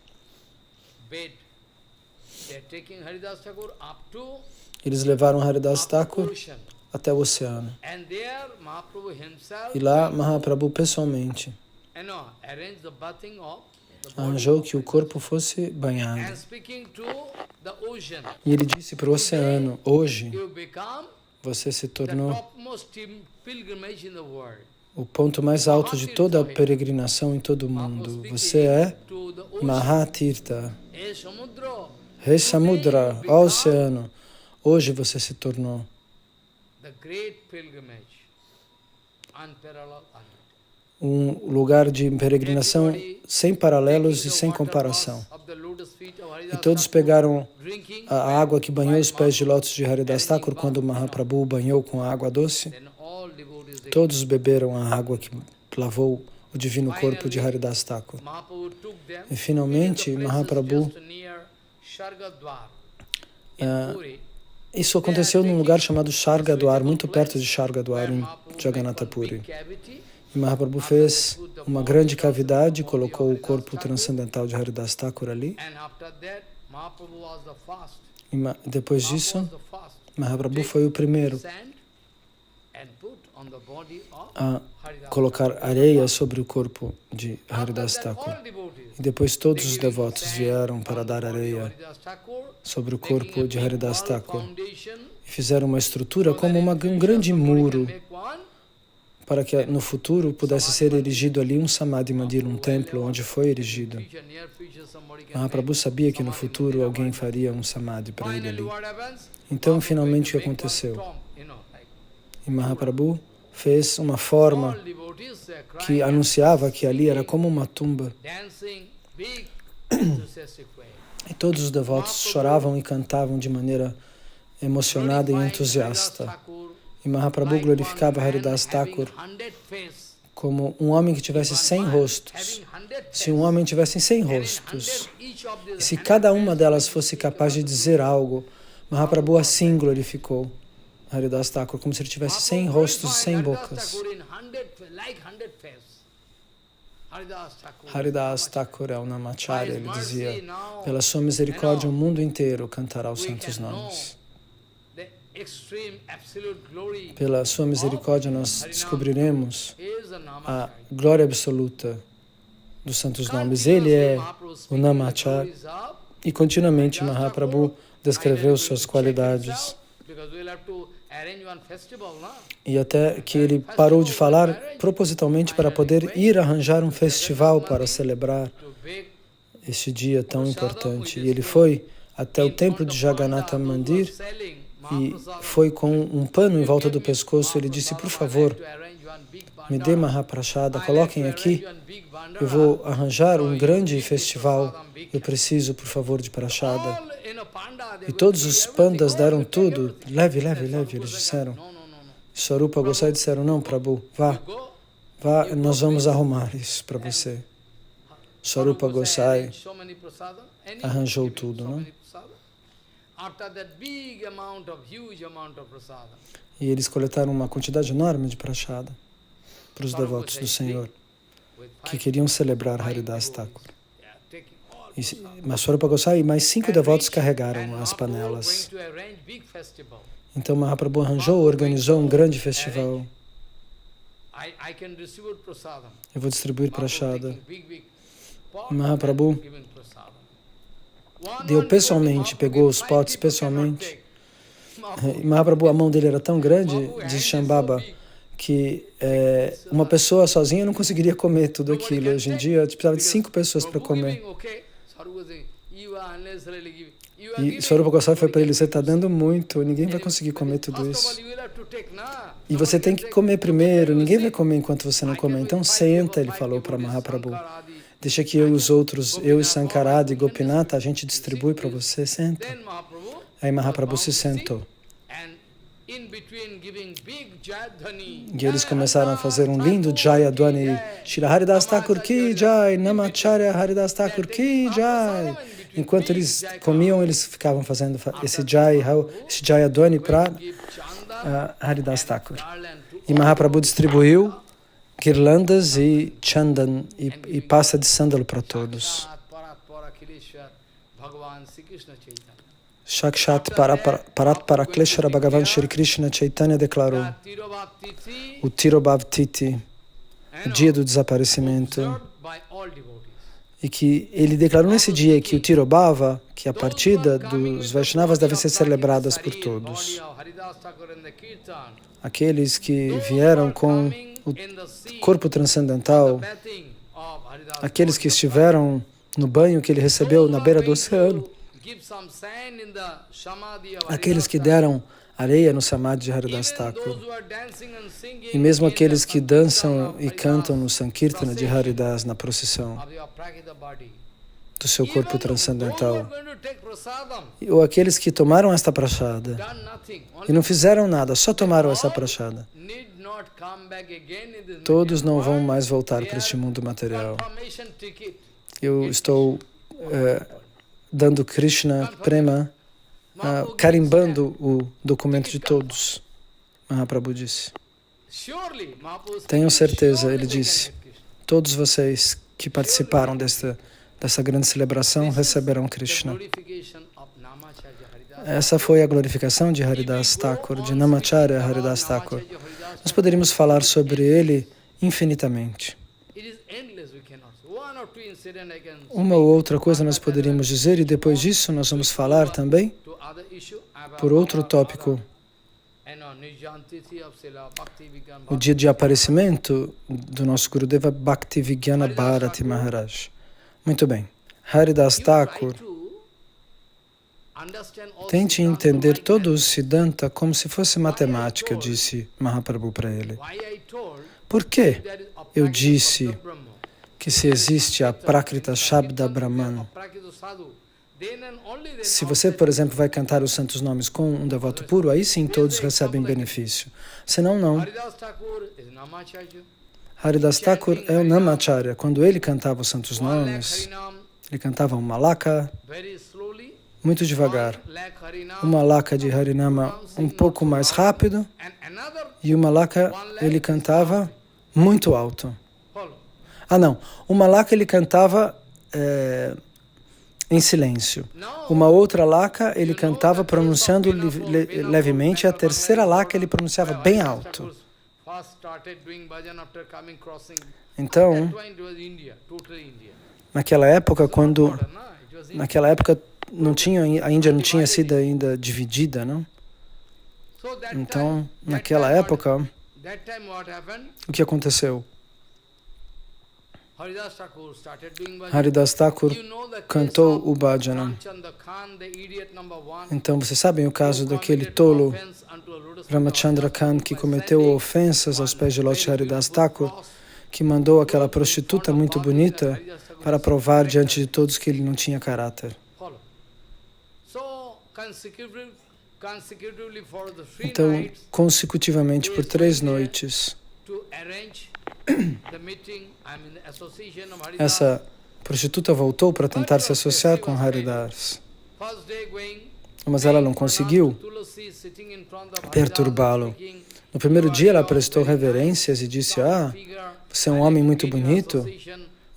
Eles levaram Haridas Thakur até o oceano. E lá, Mahaprabhu pessoalmente arranjou que o corpo fosse banhado. E ele disse para o oceano: hoje você se tornou o ponto mais alto de toda a peregrinação em todo o mundo. Você é Mahatirtha. Rei Samudra, ó oceano, hoje você se tornou um lugar de peregrinação sem paralelos e sem comparação. E todos pegaram a água que banhou os pés de lótus de Haridas Thakur quando Mahaprabhu banhou com a água doce. Todos beberam a água que lavou o divino corpo de Haridas Thakur. E finalmente, Mahaprabhu, isso aconteceu num lugar chamado Shargadwar, muito perto de Shargadwar, em Jagannatha Puri. E Mahaprabhu fez uma grande cavidade, colocou o corpo transcendental de Haridas Thakur ali. E depois disso, Mahaprabhu foi o primeiro a colocar areia sobre o corpo de Haridas Thakur. E depois todos os devotos vieram para dar areia sobre o corpo de Haridas Thakur. E fizeram uma estrutura como um grande muro, para que no futuro pudesse ser erigido ali um Samadhi Mandir, um templo onde foi erigido. Mahaprabhu sabia que no futuro alguém faria um Samadhi para ele ali. Então, finalmente, o que aconteceu? E Mahaprabhu fez uma forma que anunciava que ali era como uma tumba. E todos os devotos choravam e cantavam de maneira emocionada e entusiasta. E Mahaprabhu glorificava Haridas Thakur como um homem que tivesse 100 rostos. Se um homem tivesse 100 rostos, e se cada uma delas fosse capaz de dizer algo, Mahaprabhu assim glorificou Haridas Thakur, como se ele tivesse 100 rostos e 100 bocas. Haridas Thakur é o Namacharya, ele dizia: pela sua misericórdia o mundo inteiro cantará os santos nomes. Pela sua misericórdia nós descobriremos a glória absoluta dos santos nomes. Ele é o Namacharya e continuamente Mahaprabhu descreveu suas qualidades. E até que ele parou de falar propositalmente para poder ir arranjar um festival para celebrar este dia tão importante. E ele foi até o templo de Jagannatha Mandir e foi com um pano em volta do pescoço. Ele disse: por favor, me dê Mahaprasada, coloquem aqui, eu vou arranjar um grande festival, eu preciso, por favor, de Prasada. E todos os pandas deram tudo, leve, leve, leve, eles disseram. Swarupa Gosai disseram: não, Prabhu, vá, nós vamos arrumar isso para você. Swarupa Gosai arranjou tudo, não? E eles coletaram uma quantidade enorme de prashada para os devotos do Senhor que queriam celebrar Haridas Thakur. Mas Swarupa Gosai e mais 5 devotos carregaram as panelas. Então Mahaprabhu arranjou, organizou um grande festival. Eu vou distribuir prashada. Mahaprabhu deu pessoalmente, pegou os potes pessoalmente. E Mahaprabhu, a mão dele era tão grande, diz Shambhava, que uma pessoa sozinha não conseguiria comer tudo aquilo. Hoje em dia, precisava de 5 pessoas para comer. E Swarupa Goswami foi para ele, você está dando muito, ninguém vai conseguir comer tudo isso. E você tem que comer primeiro, ninguém vai comer enquanto você não comer. Então senta, ele falou para Mahaprabhu. Deixa que eu e os outros, eu e Sankarada e Gopinata, a gente distribui para você, senta. Aí Mahaprabhu se sentou. E eles começaram a fazer um lindo Jayadwani. Shri Haridas Thakur ki Jai, Namacharya Haridas Thakur ki Jai. Enquanto eles comiam, eles ficavam fazendo esse Jayadwani para Haridas Thakur. E Mahaprabhu distribuiu guirlandas e chandan e pasta de sândalo para todos. Shakshat Parat Parakleshwara Bhagavan Shri Krishna Chaitanya declarou o Tirobhavtiti, o dia do desaparecimento, e que ele declarou nesse dia que o Tirobhava, que a partida dos Vaishnavas deve ser celebrada por todos. Aqueles que vieram com o corpo transcendental, aqueles que estiveram no banho que ele recebeu na beira do oceano, aqueles que deram areia no Samadhi de Haridas Thakur, e mesmo aqueles que dançam e cantam no Sankirtana de Haridas na procissão do seu corpo transcendental, ou aqueles que tomaram esta prashada e não fizeram nada, só tomaram essa prashada, todos não vão mais voltar para este mundo material. Eu estou dando Krishna Prema, carimbando o documento de todos, Mahaprabhu disse. Tenham certeza, ele disse, todos vocês que participaram dessa grande celebração receberão Krishna. Essa foi a glorificação de Haridas Thakur, de Namacharya Haridas Thakur. Nós poderíamos falar sobre ele infinitamente. Uma ou outra coisa nós poderíamos dizer e depois disso nós vamos falar também por outro tópico, o dia de aparecimento do nosso Gurudeva Bhaktivedanta Bharati Maharaj. Muito bem. Haridas Thakur, tente entender todo o Siddhanta como se fosse matemática, disse Mahaprabhu para ele. Por que eu disse que se existe a Prakrita Shabda Brahman? Se você, por exemplo, vai cantar os santos nomes com um devoto puro, aí sim todos recebem benefício. Senão, não. Haridas Thakur é o Namacharya. Quando ele cantava os santos nomes, ele cantava uma laka muito devagar, uma laka de Harinama um pouco mais rápido e uma laka ele cantava muito alto. Uma laka ele cantava em silêncio. Uma outra laka ele cantava pronunciando levemente, e a terceira laka ele pronunciava bem alto. Então, naquela época, a Índia não tinha sido ainda dividida, não? Então, naquela época, o que aconteceu? Haridas Thakur cantou o bhajana. Então, vocês sabem o caso daquele tolo Ramachandra Khan que cometeu ofensas aos pés de Lord Haridas Thakur, que mandou aquela prostituta muito bonita para provar diante de todos que ele não tinha caráter. Então, consecutivamente, por 3 noites, essa prostituta voltou para tentar se associar com Haridas, mas ela não conseguiu perturbá-lo. No primeiro dia ela prestou reverências e disse, você é um homem muito bonito,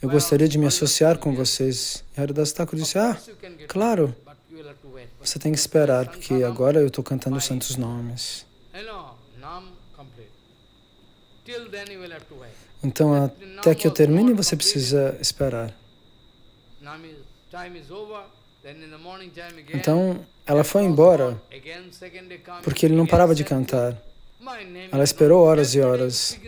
eu gostaria de me associar com vocês. E Haridas Thakur disse, claro, você tem que esperar, porque agora eu estou cantando os santos nomes. Então, até que eu termine, você precisa esperar. Então, ela foi embora, porque ele não parava de cantar. Ela esperou horas e horas.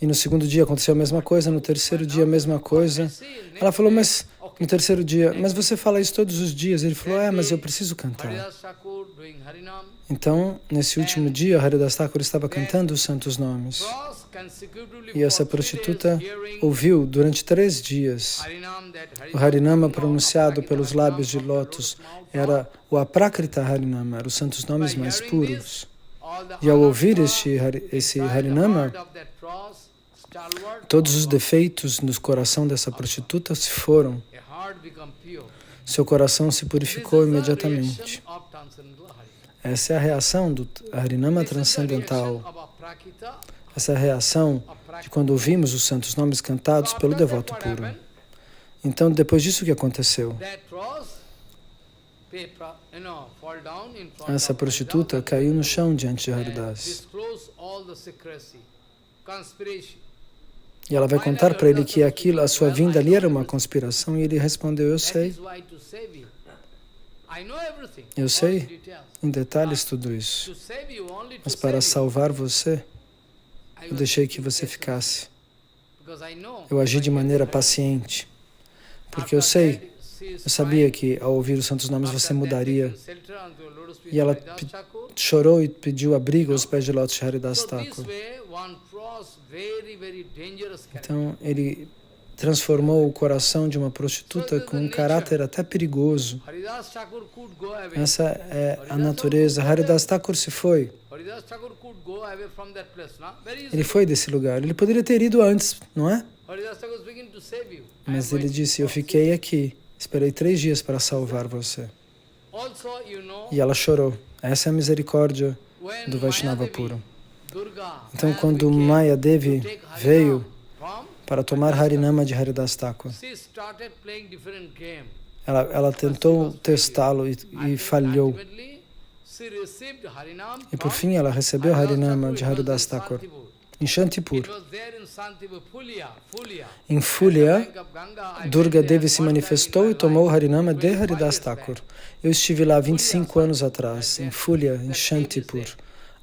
E no segundo dia aconteceu a mesma coisa, no terceiro dia a mesma coisa. Ela falou, mas no terceiro dia, mas você fala isso todos os dias. Ele falou, mas eu preciso cantar. Então, nesse último dia, Haridas Thakur estava cantando os santos nomes. E essa prostituta ouviu durante 3 dias o Harinama pronunciado pelos lábios de lótus. Era o Aprakrita Harinama, eram os santos nomes mais puros. E ao ouvir esse Harinama, todos os defeitos no coração dessa prostituta se foram. Seu coração se purificou imediatamente. Essa é a reação do Harinama transcendental. Essa é a reação de quando ouvimos os santos nomes cantados pelo devoto puro. Então, depois disso, o que aconteceu? Essa prostituta caiu no chão diante de Haridas. E ela vai contar para ele que a sua vinda ali era uma conspiração, e ele respondeu, eu sei em detalhes tudo isso, mas para salvar você, eu deixei que você ficasse. Eu agi de maneira paciente, porque eu sabia que ao ouvir os santos nomes você mudaria. E ela chorou e pediu abrigo aos pés de lótus de Haridas Thakur. Então, ele transformou o coração de uma prostituta com um caráter até perigoso. Essa é a natureza. Haridas Thakur se foi. Ele foi desse lugar. Ele poderia ter ido antes, não é? Mas ele disse, eu fiquei aqui, esperei 3 dias para salvar você. E ela chorou. Essa é a misericórdia do Vaishnava puro. Então, quando Maya Devi veio para tomar Harinama de Haridas Thakur, ela tentou testá-lo e falhou. E por fim ela recebeu Harinama de Haridas Thakur em Shantipur. Em Fulya, Durga Devi se manifestou e tomou Harinama de Haridas Thakur. Eu estive lá 25 anos atrás, em Fulya, em Shantipur,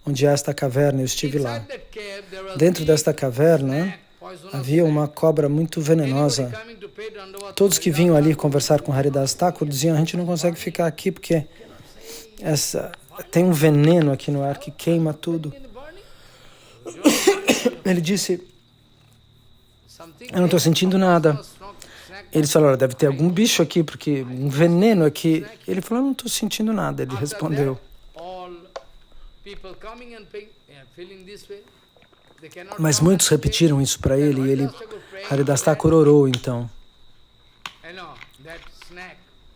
onde há esta caverna, eu estive lá. Dentro desta caverna havia uma cobra muito venenosa. Todos que vinham ali conversar com Haridas Thakur diziam, a gente não consegue ficar aqui porque tem um veneno aqui no ar que queima tudo. Ele disse, eu não estou sentindo nada. Eles falaram, deve ter algum bicho aqui, porque um veneno aqui. Ele falou, eu não estou sentindo nada. Ele respondeu. Mas muitos repetiram isso para ele, e Haridas Thakur orou então.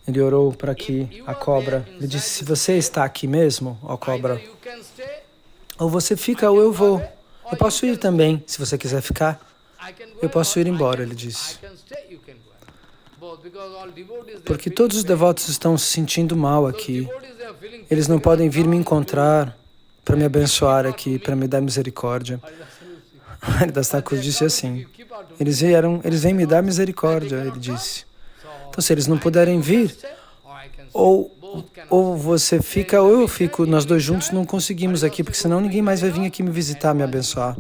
Ele orou para que a cobra, ele disse, se você está aqui mesmo, ó cobra, ou você fica ou eu vou. Eu posso ir também, se você quiser ficar. Eu posso ir embora, ele disse. Porque todos os devotos estão se sentindo mal aqui. Eles não podem vir me encontrar para me abençoar aqui, para me dar misericórdia. Haridas Thakur disse assim, eles vêm me dar misericórdia, ele disse. Então, se eles não puderem vir, ou você fica ou eu fico, nós dois juntos não conseguimos aqui, porque senão ninguém mais vai vir aqui me visitar, me abençoar.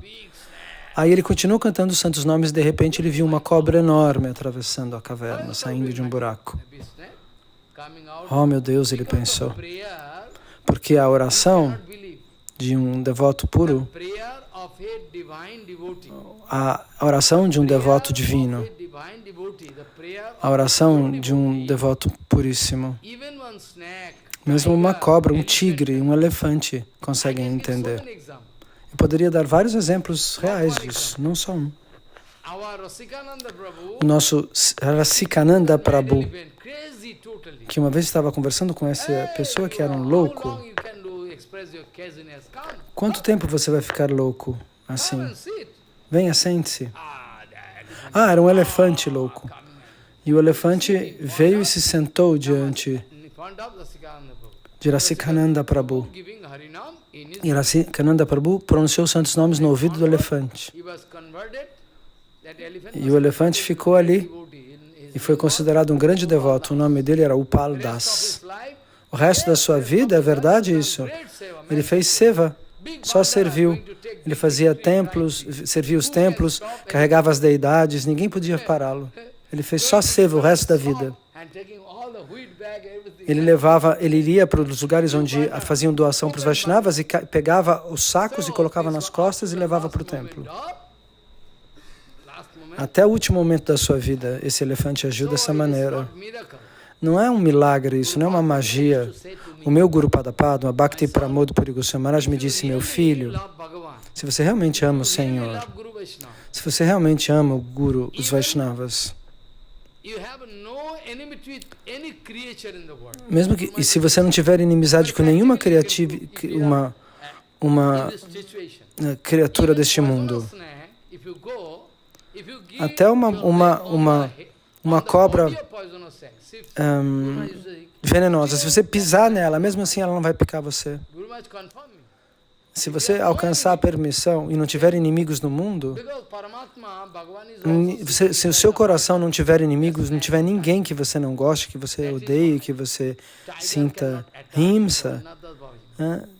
Aí ele continuou cantando os santos nomes e de repente ele viu uma cobra enorme atravessando a caverna, saindo de um buraco. Oh meu Deus, ele pensou, porque a oração de um devoto puro, a oração de um devoto divino, a oração de um devoto puríssimo, mesmo uma cobra, um tigre, um elefante conseguem entender. Eu poderia dar vários exemplos reais disso, não só um. O nosso Rasikananda Prabhu, que uma vez estava conversando com essa pessoa que era um louco. Quanto tempo você vai ficar louco assim? Venha, sente-se. Era um elefante louco. E o elefante veio e se sentou diante de Rasikananda Prabhu. E Rasikananda Prabhu pronunciou os santos nomes no ouvido do elefante. E o elefante ficou ali e foi considerado um grande devoto. O nome dele era Upal Das. O resto da sua vida, é verdade isso? Ele fez seva, Só serviu. Ele fazia templos, servia os templos, carregava as deidades, ninguém podia pará-lo. Ele fez só seva o resto da vida. Ele iria para os lugares onde faziam doação para os Vaishnavas e pegava os sacos e colocava nas costas e levava para o templo. Até o último momento da sua vida, esse elefante agiu dessa maneira. Não é um milagre isso, não é uma magia. O meu Guru Padapadma, Bhakti Pramod Puri Goswami Maharaj me disse, meu filho, se você realmente ama o Senhor, se você realmente ama o Guru, os Vaishnavas, mesmo que, e se você não tiver inimizade com nenhuma uma criatura deste mundo, até uma cobra venenosa, se você pisar nela, mesmo assim ela não vai picar você. Se você alcançar a permissão e não tiver inimigos no mundo, se o seu coração não tiver inimigos, não tiver ninguém que você não goste, que você odeie, que você sinta himsa,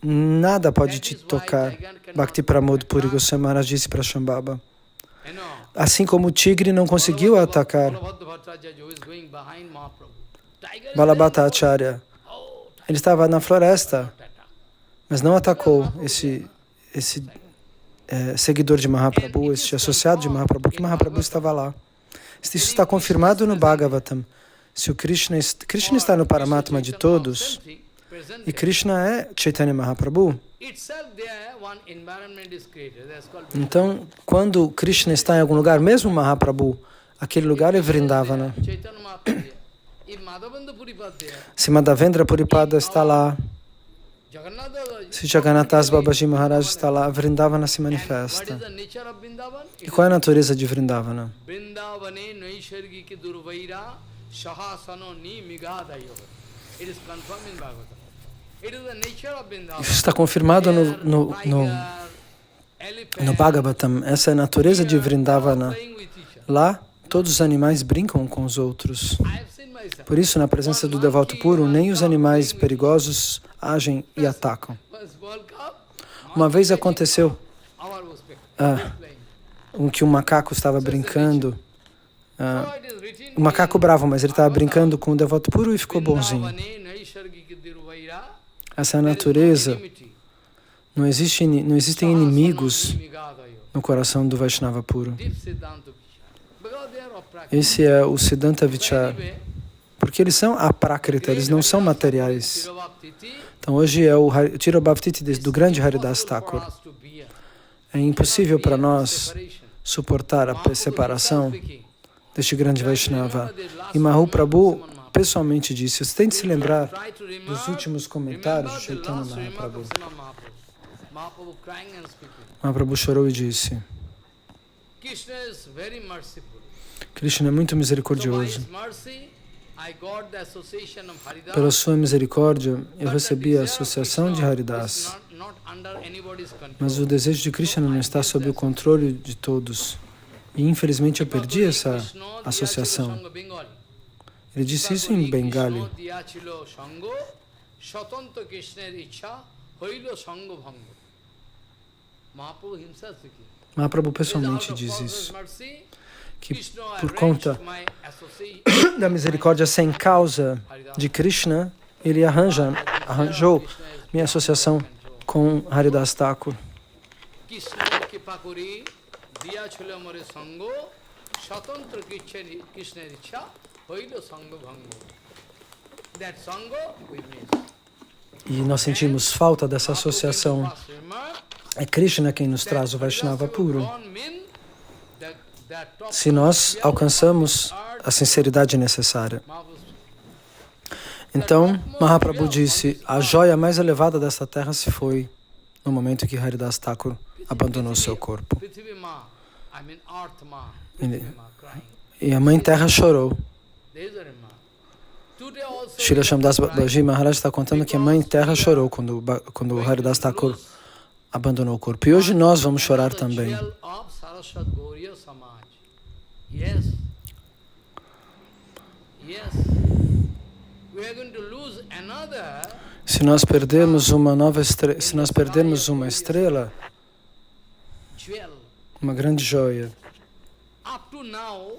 nada pode te tocar. Bhakti Pramod Puri Goswami Maharaj disse para Shambhava. Assim como o tigre não conseguiu atacar Balabhata Acharya, ele estava na floresta, mas não atacou esse seguidor de Mahaprabhu, esse associado de Mahaprabhu, que Mahaprabhu estava lá. Isso está confirmado no Bhagavatam. Se o Krishna está no Paramatma de todos, e Krishna é Chaitanya Mahaprabhu, então, quando Krishna está em algum lugar, mesmo Mahaprabhu, aquele lugar é Vrindavana. Se Madhavendra Puripada está lá, se Jagannathas Babaji Maharaj está lá, Vrindavana se manifesta. E qual é a natureza de Vrindavana? Isso está confirmado no Bhagavatam. Essa é a natureza de Vrindavana. Lá, todos os animais brincam com os outros. Por isso, na presença do devoto puro, nem os animais perigosos agem e atacam. Uma vez aconteceu que um macaco estava brincando, um macaco bravo, mas ele estava brincando com o devoto puro e ficou bonzinho. Essa é a natureza. Não existem inimigos no coração do Vaishnava puro. Esse é o Siddhanta Vichar. Porque eles são aprákrita, eles não são materiais. Então hoje é o Tirobhavtiti do grande Haridas Thakur. É impossível para nós suportar a separação deste grande Vaishnava. E Mahaprabhu pessoalmente disse, você tem de se lembrar dos últimos comentários de Chaitanya Mahaprabhu. Mahaprabhu chorou e disse, Krishna é muito misericordioso. Pela sua misericórdia, eu recebi a associação de Haridas. Mas o desejo de Krishna não está sob o controle de todos. E infelizmente eu perdi essa associação. Ele disse isso em Bengali. Mahaprabhu pessoalmente diz isso. Que por conta da misericórdia sem causa de Krishna, ele arranjou minha associação com Haridas Thakur. E nós sentimos falta dessa associação. É Krishna quem nos traz o Vaishnava puro. Se nós alcançamos a sinceridade necessária. Então, Mahaprabhu disse, a joia mais elevada desta terra se foi no momento que Haridas Thakur abandonou seu corpo. E a Mãe Terra chorou. Srila Shamdas Babaji Maharaj está contando que a Mãe Terra chorou quando Haridas Thakur abandonou o corpo. E hoje nós vamos chorar também. Se Se nós perdermos se nós perdermos uma estrela, jewel, uma grande joia, up to now,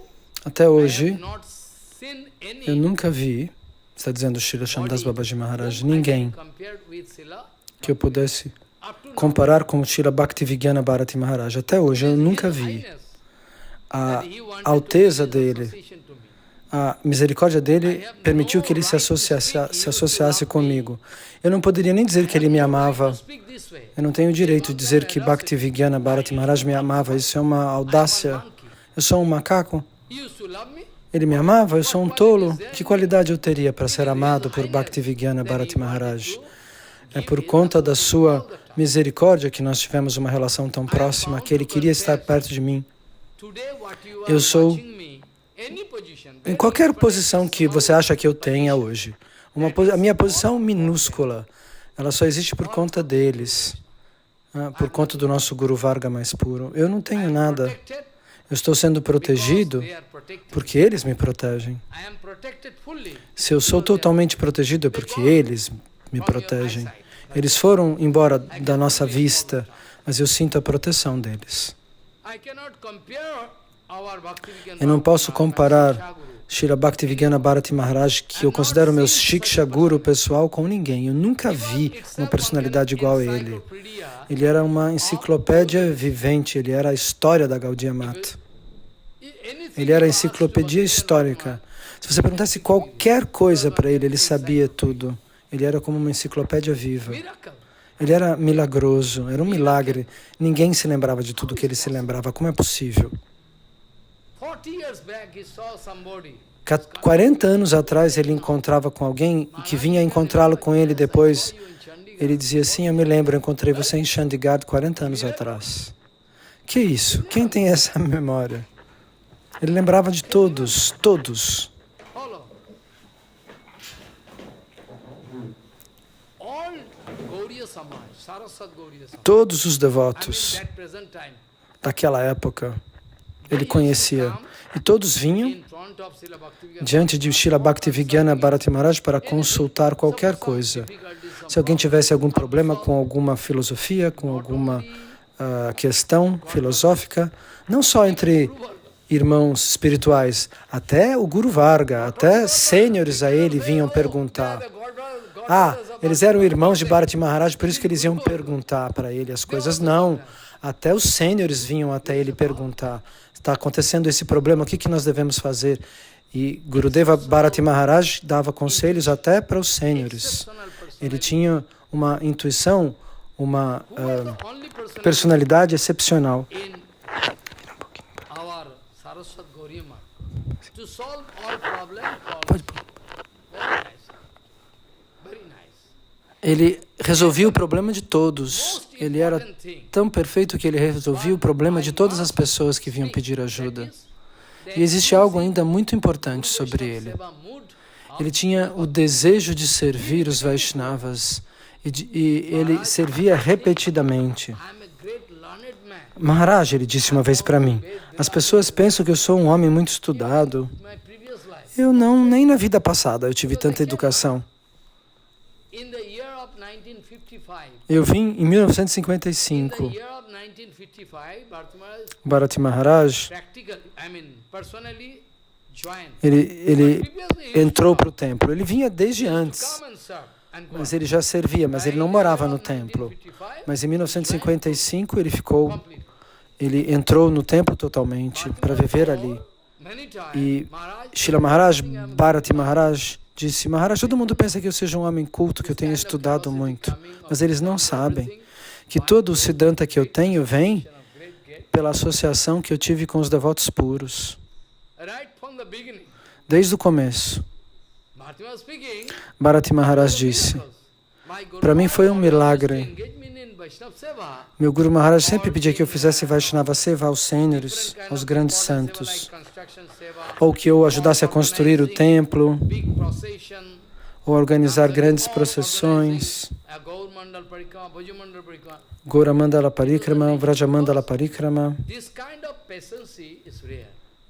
até I hoje, have not seen eu any nunca vi, está dizendo Srila Shantas Babaji Maharaj, whom I ninguém can compare with Srila. que eu pudesse Up to now, comparar com o Srila Bhaktivedanta Bharati Maharaj. Até hoje eu nunca His vi Highness, a that he wanted to alteza bring his dele, association to me. a misericórdia dele permitiu que ele se associasse comigo. Eu não poderia nem dizer que ele me amava. Eu não tenho o direito de dizer que Bhaktivedanta Bharati Maharaj me amava. Isso é uma audácia. Eu sou um macaco. He used to love me. Ele me amava? Eu sou um tolo. Que qualidade eu teria para ser amado por Bhaktivedanta Bharati Maharaj? É por conta da sua misericórdia que nós tivemos uma relação tão próxima, que ele queria estar perto de mim. Eu sou, em qualquer posição que você acha que eu tenha hoje, a minha posição minúscula, ela só existe por conta deles, por conta do nosso Guru Varga mais puro. Eu não tenho nada. Eu estou sendo protegido porque eles me protegem. Se eu sou totalmente protegido é porque eles me protegem. Eles foram embora da nossa vista, mas eu sinto a proteção deles. Eu não posso comparar Srila Bhaktivedanta Bharati Maharaj, que eu considero meu Shiksha Guru pessoal, com ninguém. Eu nunca vi uma personalidade igual a ele. Ele era uma enciclopédia vivente, ele era a história da Gaudiya Mata. Ele era a enciclopédia histórica. Se você perguntasse qualquer coisa para ele, ele sabia tudo. Ele era como uma enciclopédia viva. Ele era milagroso, era um milagre. Ninguém se lembrava de tudo que ele se lembrava. Como é possível? 40 anos atrás ele encontrava com alguém que vinha encontrá-lo com ele depois. Ele dizia assim, eu me lembro, eu encontrei você em Chandigarh 40 anos atrás. Que isso? Quem tem essa memória? Ele lembrava de todos, todos. Todos os devotos daquela época, ele conhecia. E todos vinham diante de Srila Bhaktivedanta Bharati Maharaj para consultar qualquer coisa. Se alguém tivesse algum problema com alguma filosofia, com alguma questão filosófica, não só entre irmãos espirituais, até o Guru Varga, até sêniores a ele vinham perguntar. Eles eram irmãos de Bharati Maharaj, por isso que eles iam perguntar para ele as coisas. Não, até os sêniores vinham até ele perguntar. Está acontecendo esse problema, o que nós devemos fazer? E Gurudeva Bharati Maharaj dava conselhos até para os sêniores. Ele tinha uma intuição, uma personalidade excepcional. Ele resolvia o problema de todos. Ele era tão perfeito que ele resolvia o problema de todas as pessoas que vinham pedir ajuda. E existe algo ainda muito importante sobre ele. Ele tinha o desejo de servir os Vaishnavas e ele servia repetidamente. Maharaj, ele disse uma vez para mim, as pessoas pensam que eu sou um homem muito estudado. Eu não, nem na vida passada eu tive tanta educação. Eu vim em 1955. Bharati Maharaj, ele entrou para o templo. Ele vinha desde antes, mas ele já servia, mas ele não morava no templo. Mas em 1955 ele entrou no templo totalmente para viver ali. E Srila Maharaj, Bharati Maharaj, disse, Maharaj, todo mundo pensa que eu seja um homem culto, que eu tenha estudado muito, mas eles não sabem que todo o Siddhanta que eu tenho vem pela associação que eu tive com os devotos puros. Desde o começo. Bharati Maharaj disse, para mim foi um milagre. Meu Guru Maharaj sempre pedia que eu fizesse Vaishnava Seva aos sêniores, aos grandes santos, ou que eu ajudasse a construir o templo, ou a organizar grandes processões, Gaura Mandala Parikrama, Vraja Mandala Parikrama.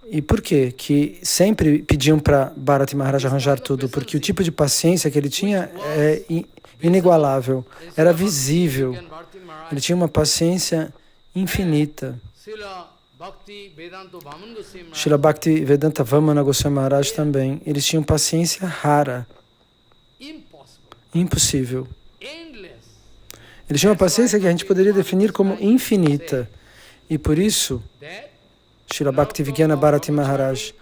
E por quê? Que sempre pediam para Bharati Maharaj arranjar tudo? Porque o tipo de paciência que ele tinha é inigualável, era visível. Ele tinha uma paciência infinita. Srila Bhakti Vedanta Vamana Goswami Maharaj também. Eles tinham paciência rara, impossível. Eles tinham uma paciência que a gente poderia definir como infinita. E por isso, Srila Bhakti Vigyana Bharati Maharaj...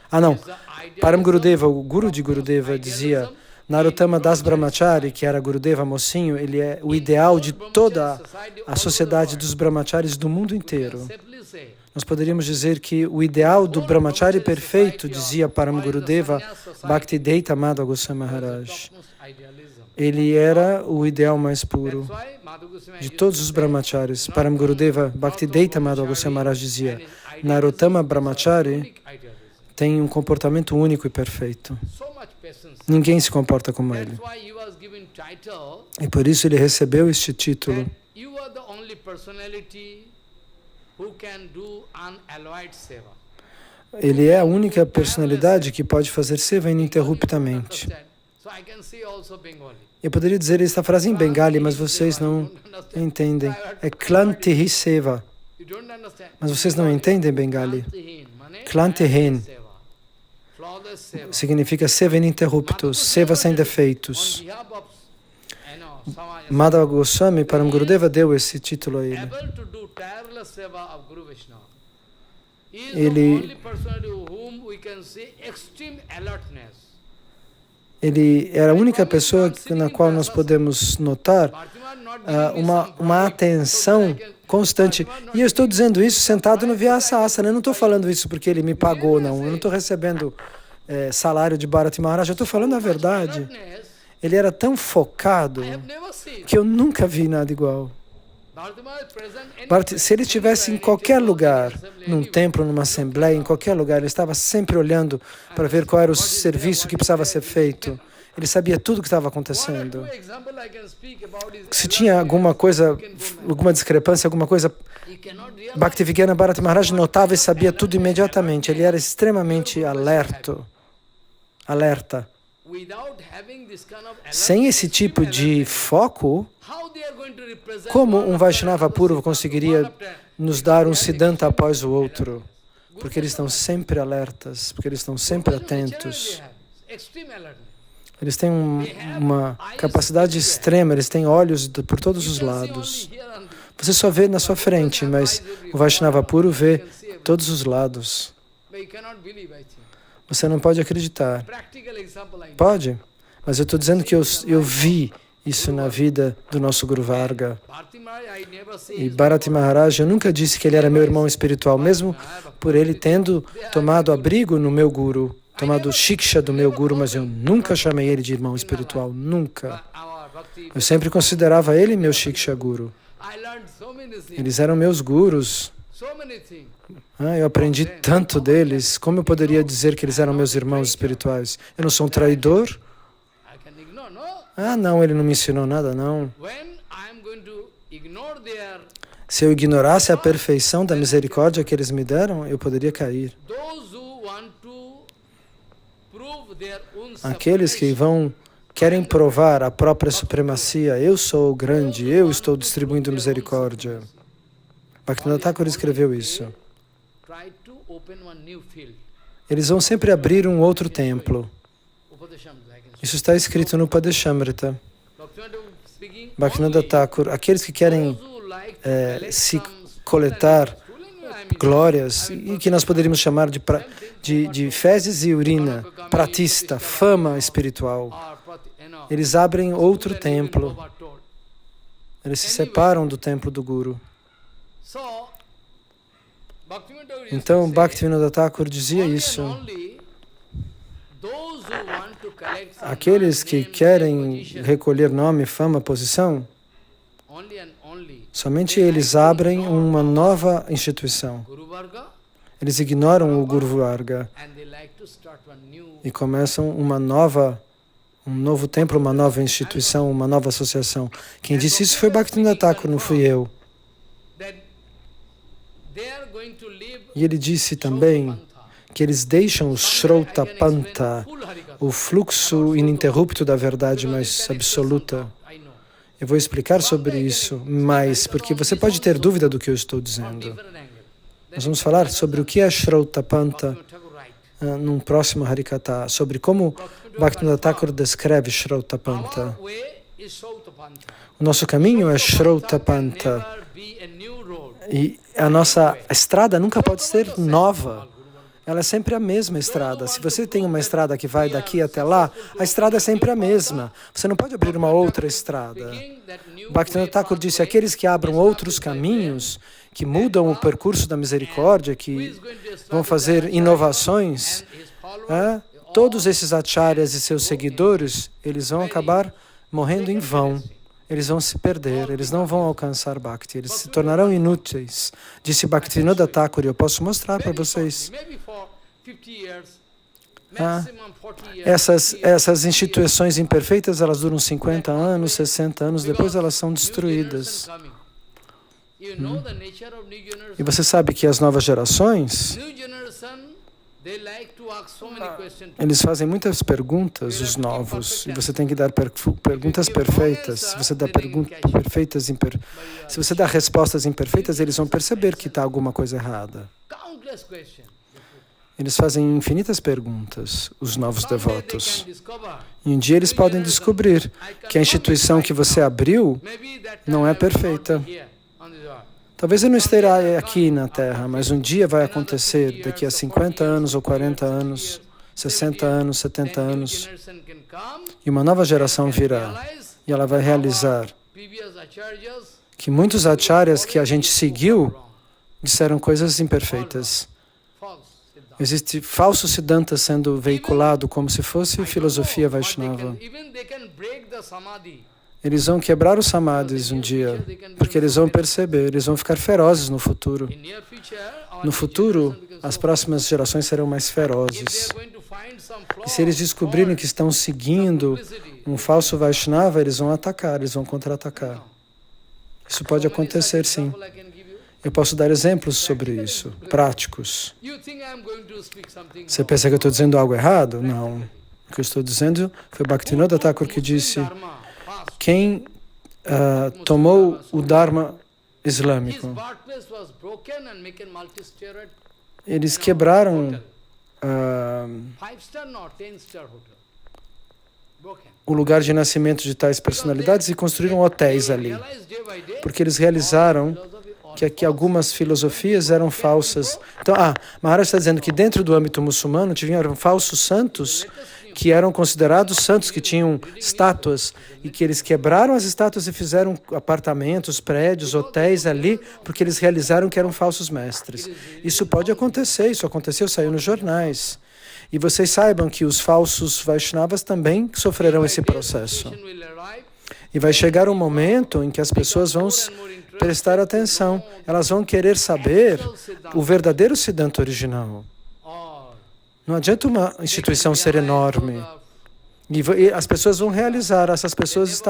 Param Gurudeva, o guru de Gurudeva, dizia Narottama Das Brahmachari, que era Gurudeva mocinho, ele é o ideal de toda a sociedade dos brahmacharis do mundo inteiro. Nós poderíamos dizer que o ideal do brahmachari perfeito, dizia Param Gurudeva Bhaktivedanta Madhava Goswami Maharaj. Ele era o ideal mais puro de todos os brahmacharis. Param Gurudeva Bhaktivedanta Madhava Goswami Maharaj dizia Narottama Brahmachari tem um comportamento único e perfeito. Ninguém se comporta como ele. E por isso ele recebeu este título. Ele é a única personalidade que pode fazer seva ininterruptamente. Eu poderia dizer esta frase em Bengali, mas vocês não entendem. É Klantihi Seva. Mas vocês não entendem Bengali. Klantihin significa seva ininterrupto, seva sem defeitos. Madhava Goswami, Param Gurudeva, deu esse título a ele. Ele era a única pessoa na qual nós podemos notar uma atenção constante. E eu estou dizendo isso sentado no Vyasa Asana. Eu não estou falando isso porque ele me pagou, não. Eu não estou recebendo salário de Bharati Maharaj. Eu estou falando a verdade. Ele era tão focado que eu nunca vi nada igual. Se ele estivesse em qualquer lugar, num templo, numa assembleia, em qualquer lugar, ele estava sempre olhando para ver qual era o serviço que precisava ser feito. Ele sabia tudo o que estava acontecendo. Se tinha alguma coisa, alguma discrepância, alguma coisa, Bhaktivedanta Bharati Maharaj notava e sabia tudo imediatamente. Ele era extremamente alerta. Sem esse tipo de foco, como um Vaishnava puro conseguiria nos dar um Siddhanta após o outro? Porque eles estão sempre alertas, porque eles estão sempre atentos. Eles têm uma capacidade extrema, eles têm olhos por todos os lados. Você só vê na sua frente, mas o Vaishnava puro vê todos os lados. Você não pode acreditar. Pode, mas eu estou dizendo que eu vi isso na vida do nosso Guru Varga. E Bharati Maharaj, eu nunca disse que ele era meu irmão espiritual, mesmo por ele tendo tomado abrigo no meu Guru, tomado shiksha do meu Guru, mas eu nunca chamei ele de irmão espiritual, nunca. Eu sempre considerava ele meu shiksha Guru. Eles eram meus gurus. Eu aprendi tanto deles. Como eu poderia dizer que eles eram meus irmãos espirituais? Eu não sou um traidor? Não, ele não me ensinou nada, não. Se eu ignorasse a perfeição da misericórdia que eles me deram, eu poderia cair. Aqueles que querem provar a própria supremacia, eu sou o grande, eu estou distribuindo misericórdia. Bhaktivinoda Thakur escreveu isso. Eles vão sempre abrir um outro templo. Isso está escrito no Upadeshamrita. Bhaktivinoda Thakur, aqueles que querem se coletar glórias, e que nós poderíamos chamar de fezes e urina, pratista, fama espiritual, eles abrem outro templo. Eles se separam do templo do Guru. Então, Bhaktivinoda Thakur dizia isso. Aqueles que querem recolher nome, fama, posição, somente eles abrem uma nova instituição. Eles ignoram o Guru Varga e começam um novo templo, uma nova instituição, uma nova associação. Quem disse isso foi Bhaktivinoda Thakur, não fui eu. E ele disse também que eles deixam o Shrautapanta, o fluxo ininterrupto da verdade mais absoluta. Eu vou explicar sobre isso mais, porque você pode ter dúvida do que eu estou dizendo. Nós vamos falar sobre o que é Shrautapanta num próximo Harikatha, sobre como Bhaktivinoda Thakur descreve Shrautapanta. O nosso caminho é Shrautapanta. E a nossa estrada nunca pode ser nova. Ela é sempre a mesma estrada. Se você tem uma estrada que vai daqui até lá, a estrada é sempre a mesma. Você não pode abrir uma outra estrada. Bhaktivinoda Thakur disse, aqueles que abram outros caminhos, que mudam o percurso da misericórdia, que vão fazer inovações, todos esses acharyas e seus seguidores, eles vão acabar morrendo em vão. Eles vão se perder, eles não vão alcançar Bhakti, eles se tornarão inúteis. Disse Bhaktivinoda Thakur, e eu posso mostrar para vocês. Essas instituições imperfeitas, elas duram 50 anos, 60 anos, depois elas são destruídas. E você sabe que as novas gerações, eles fazem muitas perguntas, os novos, e você tem que dar perguntas perfeitas. Se você dá se você dá respostas imperfeitas, eles vão perceber que está alguma coisa errada. Eles fazem infinitas perguntas, os novos devotos. E um dia eles podem descobrir que a instituição que você abriu não é perfeita. Talvez eu não esteja aqui na Terra, mas um dia vai acontecer, daqui a 50 anos ou 40 anos, 60 anos, 70 anos, e uma nova geração virá, e ela vai realizar que muitos acharyas que a gente seguiu disseram coisas imperfeitas. Existe falso Siddhanta sendo veiculado como se fosse filosofia Vaishnava. Eles vão quebrar os samadhis um dia, porque eles vão perceber, eles vão ficar ferozes no futuro. No futuro, as próximas gerações serão mais ferozes. E se eles descobrirem que estão seguindo um falso Vaishnava, eles vão atacar, eles vão contra-atacar. Isso pode acontecer, sim. Eu posso dar exemplos sobre isso, práticos. Você pensa que eu estou dizendo algo errado? Não. O que eu estou dizendo foi Bhaktivinoda Thakur que disse: quem tomou o Dharma islâmico, eles quebraram o lugar de nascimento de tais personalidades e construíram hotéis ali, porque eles realizaram que algumas filosofias eram falsas. Então, Maharaj está dizendo que dentro do âmbito muçulmano tiveram falsos santos que eram considerados santos, que tinham estátuas, e que eles quebraram as estátuas e fizeram apartamentos, prédios, hotéis ali, porque eles realizaram que eram falsos mestres. Isso pode acontecer, isso aconteceu, saiu nos jornais. E vocês saibam que os falsos Vaishnavas também sofrerão esse processo. E vai chegar um momento em que as pessoas vão prestar atenção, elas vão querer saber o verdadeiro Siddhanta original. Não adianta uma instituição ser enorme. E as pessoas vão realizar, essas pessoas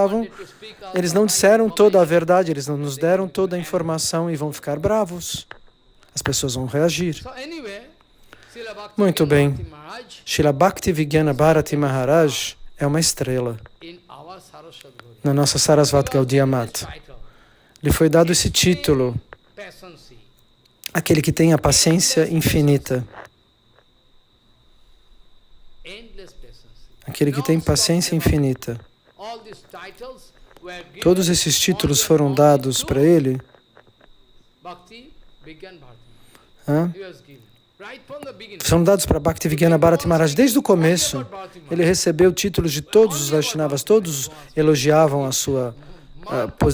eles não disseram toda a verdade, eles não nos deram toda a informação e vão ficar bravos. As pessoas vão reagir. Muito bem. Srila Bhaktivinoda Bharati Maharaj é uma estrela na nossa Sarasvati Gaudiya Mata. Lhe foi dado esse título, aquele que tem a paciência infinita. Aquele que tem paciência infinita. Todos esses títulos foram dados para ele. São dados para Bhaktivinoda Bharati Maharaj desde o começo. Ele recebeu títulos de todos os Vaishnavas, todos elogiavam a sua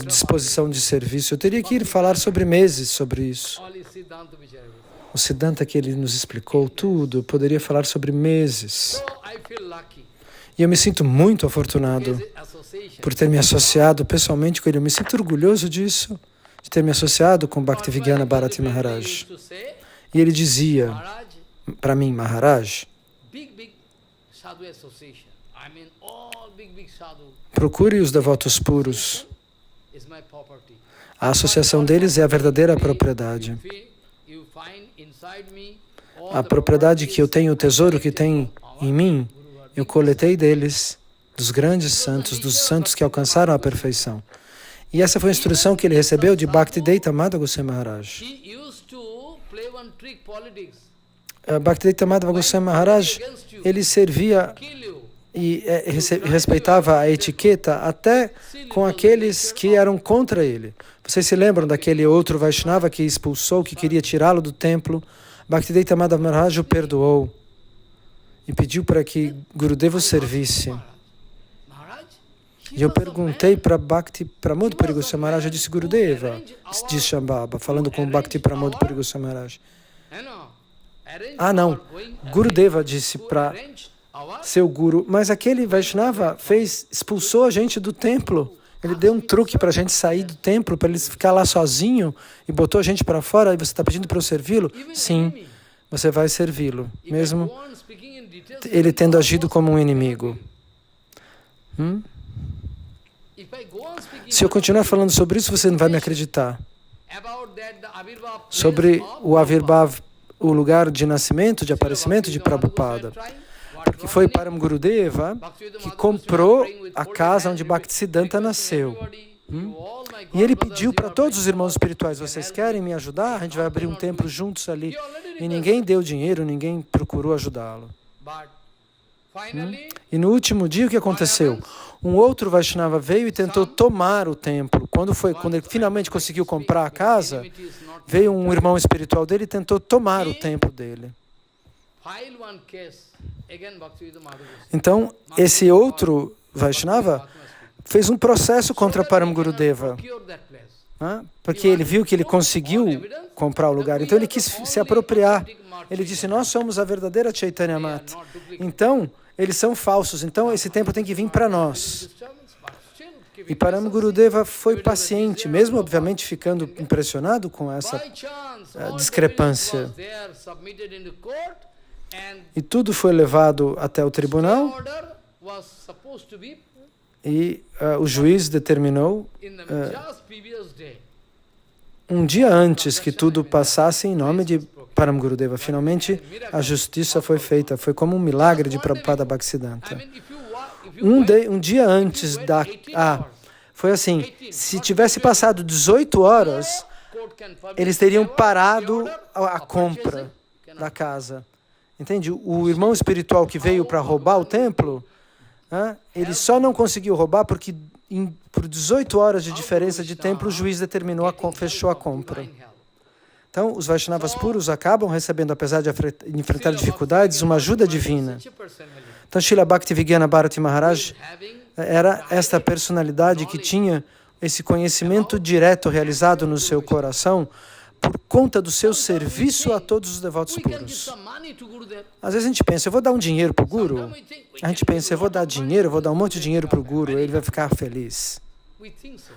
disposição de serviço. Eu teria que ir falar sobre meses sobre isso. O Siddhanta que ele nos explicou tudo, eu poderia falar sobre meses. E eu me sinto muito afortunado por ter me associado pessoalmente com ele. Eu me sinto orgulhoso disso, de ter me associado com Bhaktivinoda Bharati Maharaj. E ele dizia para mim, Maharaj, procure os devotos puros. A associação deles é a verdadeira propriedade. a propriedade que eu tenho, o tesouro que tem em mim, eu coletei deles, dos grandes santos, dos santos que alcançaram a perfeição. E essa foi a instrução que ele recebeu de Bhaktivedanta Madhava Goswami Maharaj. Bhaktivedanta Madhava Goswami Maharaj, ele servia e respeitava a etiqueta até com aqueles que eram contra ele. Vocês se lembram daquele outro Vaishnava que expulsou, que queria tirá-lo do templo? Bhaktivedanta Madhava Maharaj o perdoou e pediu para que Gurudeva o servisse. E eu perguntei para Bhakti Pramod Puri Goswami Maharaj, eu disse, Gurudeva, disse Shambhava, falando com Bhakti Pramod Puri Goswami Maharaj. Ah, não, Gurudeva disse para seu guru, mas aquele Vaishnava expulsou a gente do templo. Ele deu um truque para a gente sair do templo, para ele ficar lá sozinho e botou a gente para fora, e você está pedindo para eu servi-lo? Sim, você vai servi-lo, mesmo ele tendo agido como um inimigo. Se eu continuar falando sobre isso, você não vai me acreditar. Sobre o Avirbhav, o lugar de nascimento, de aparecimento de Prabhupada. Porque foi Param Gurudeva que comprou a casa onde Bhaktisiddhanta nasceu. E ele pediu para todos os irmãos espirituais, vocês querem me ajudar? A gente vai abrir um templo juntos ali. E ninguém deu dinheiro, ninguém procurou ajudá-lo. E no último dia, o que aconteceu? Um outro Vaishnava veio e tentou tomar o templo. Quando ele finalmente conseguiu comprar a casa, veio um irmão espiritual dele e tentou tomar o templo dele. Então, esse outro Vaishnava fez um processo contra Param Gurudeva, porque ele viu que ele conseguiu comprar o lugar. Então, ele quis se apropriar. Ele disse, nós somos a verdadeira Chaitanya Mata. Então, eles são falsos. Então, esse templo tem que vir para nós. E Param Gurudeva foi paciente, mesmo, obviamente, ficando impressionado com essa discrepância. E tudo foi levado até o tribunal e o juiz determinou um dia antes que tudo passasse em nome de Param Gurudeva. Finalmente, a justiça foi feita. Foi como um milagre de Prabhupada Bhaktisiddhanta. Um dia antes foi assim, se tivesse passado 18 horas, eles teriam parado a compra da casa. Entende? O irmão espiritual que veio para roubar o templo, ele só não conseguiu roubar porque por 18 horas de diferença de tempo o juiz determinou, fechou a compra. Então, os Vaishnavas puros acabam recebendo, apesar de enfrentar dificuldades, uma ajuda divina. Então, Srila Bhaktivinoda Bharati Maharaj era esta personalidade que tinha esse conhecimento direto realizado no seu coração por conta do seu serviço a todos os devotos puros. Às vezes a gente pensa, eu vou dar um dinheiro para o Guru? A gente pensa, eu vou dar dinheiro, eu vou dar um monte de dinheiro para o Guru, ele vai ficar feliz.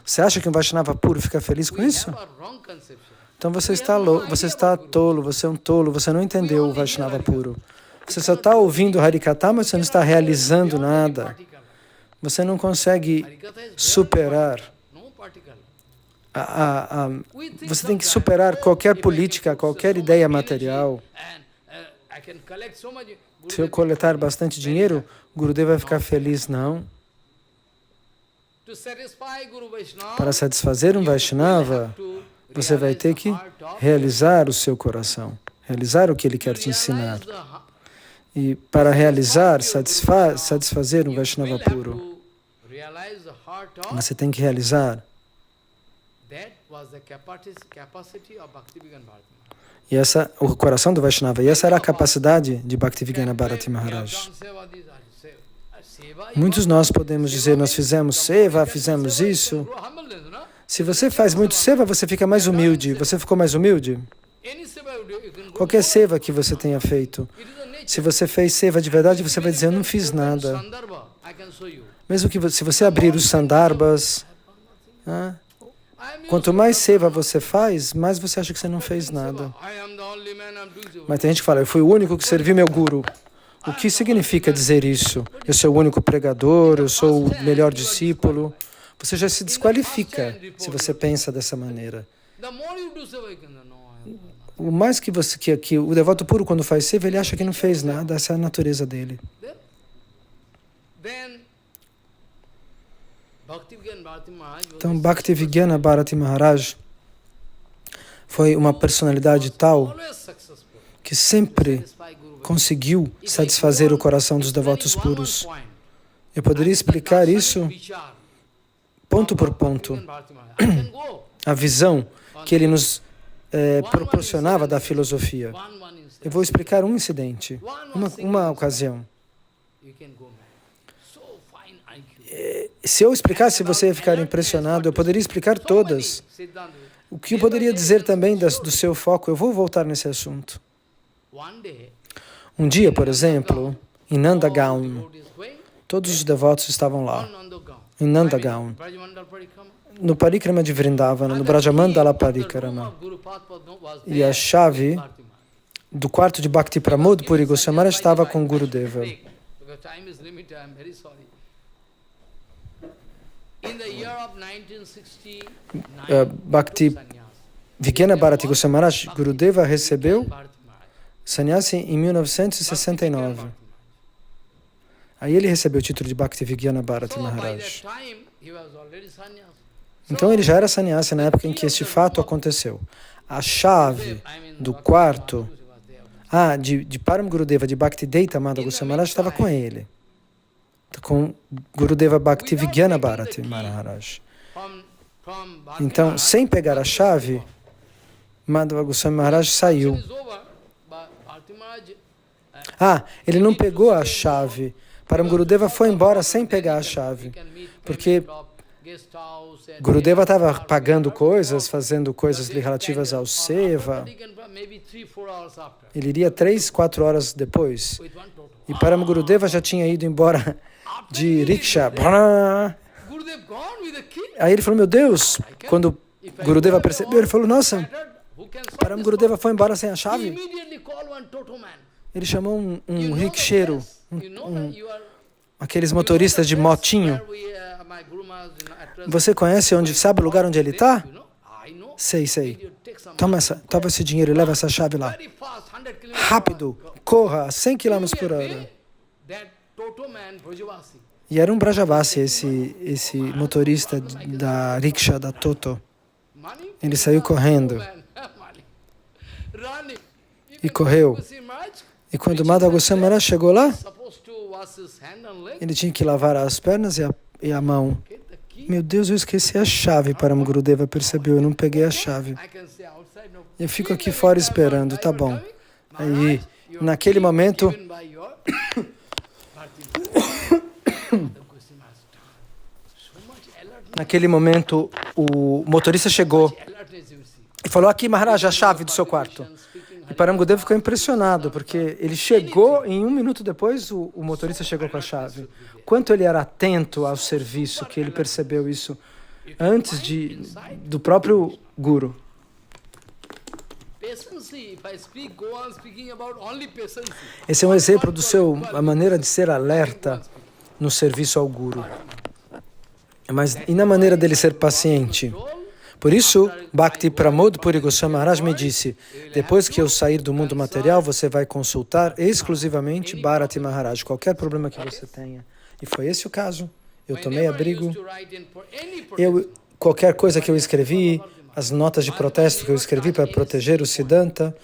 Você acha que um Vaishnava puro fica feliz com isso? Então você está tolo, você é um tolo, você não entendeu o Vaishnava puro. Você só está ouvindo Harikatha, mas você não está realizando nada. Você não consegue superar. Você tem que superar qualquer política, qualquer ideia material. Se eu coletar bastante dinheiro, Gurudeva vai ficar feliz, não. Para satisfazer um Vaishnava, você vai ter que realizar o seu coração, realizar o que ele quer te ensinar. E para realizar, satisfazer um Vaishnava puro, você tem que realizar. E o coração do Vaishnava, e essa era a capacidade de Bhaktivinoda Bharati Maharaj. Muitos nós podemos dizer, nós fizemos seva, fizemos isso. Se você faz muito seva, você fica mais humilde. Você ficou mais humilde? Qualquer seva que você tenha feito. Se você fez seva de verdade, você vai dizer, eu não fiz nada. Mesmo que se você abrir os sandarbas, quanto mais seva você faz, mais você acha que você não fez nada. Mas tem gente que fala, eu fui o único que servi meu guru. O que significa dizer isso? Eu sou o único pregador, eu sou o melhor discípulo. Você já se desqualifica se você pensa dessa maneira. o mais que o devoto puro, quando faz seva, ele acha que não fez nada, essa é a natureza dele. Então, Bhaktivedanta Bharati Maharaj foi uma personalidade tal que sempre conseguiu satisfazer o coração dos devotos puros. Eu poderia explicar isso ponto por ponto. A visão que ele nos proporcionava da filosofia. Eu vou explicar um incidente, uma ocasião. Se eu explicasse, você ia ficar impressionado. Eu poderia explicar todas. O que eu poderia dizer também do seu foco, eu vou voltar nesse assunto. Um dia, por exemplo, em Nandagaon, todos os devotos estavam lá, em Nandagaon, no Parikrama de Vrindavana, no Brajamandala Parikrama. E a chave do quarto de Bhakti Pramod Puri Goswami Maharaj estava com Gurudeva. Bhakti Vigena Bharati Goswami Maharaj, Gurudeva recebeu sannyasi em 1969. Aí ele recebeu o título de Bhakti Vigena Bharati Maharaj. Então ele já era sannyasi na época em que este fato aconteceu. A chave do quarto de Param Gurudeva, de Bhakti Deita Madha Goswami Maharaj, estava com ele. Com Gurudeva Bhakti Vigena Bharati Maharaj. Então, sem pegar a chave, Madhava Goswami Maharaj saiu. Ele não pegou a chave. Param Gurudeva foi embora sem pegar a chave. Porque Gurudeva estava pagando coisas, fazendo coisas relativas ao seva. Ele iria 3, 4 horas depois. E Param Gurudeva já tinha ido embora de rickshaw. Aí ele falou, meu Deus, quando Gurudeva percebeu, ele falou, nossa, Param Gurudeva foi embora sem a chave. Ele chamou um rickshaw, aqueles motoristas de motinho. Você conhece sabe o lugar onde ele está? Sei. Toma esse dinheiro e leva essa chave lá. Rápido, corra, 100 km por hora. E era um Brajavasi, esse motorista da rickshaw, da Toto. Ele saiu correndo. E correu. E quando Madhava Goswami Maharaj chegou lá, ele tinha que lavar as pernas e a mão. Meu Deus, eu esqueci a chave. Param Gurudeva percebeu, eu não peguei a chave. Eu fico aqui fora esperando, tá bom. Aí, naquele momento, o motorista chegou e falou, aqui, Maharaj, a chave do seu quarto. E Param Gurudeva ficou impressionado, porque ele chegou, em 1 minuto depois, o motorista chegou com a chave. Quanto ele era atento ao serviço, que ele percebeu isso antes do próprio Guru. Esse é um exemplo a maneira de ser alerta no serviço ao Guru. E na maneira dele ser paciente. Por isso, Bhakti Pramod Puri Goswami Maharaj me disse, depois que eu sair do mundo material, você vai consultar exclusivamente Bharati Maharaj, qualquer problema que você tenha. E foi esse o caso. Eu tomei abrigo. Qualquer coisa que eu escrevi, as notas de protesto que eu escrevi para proteger o Siddhanta,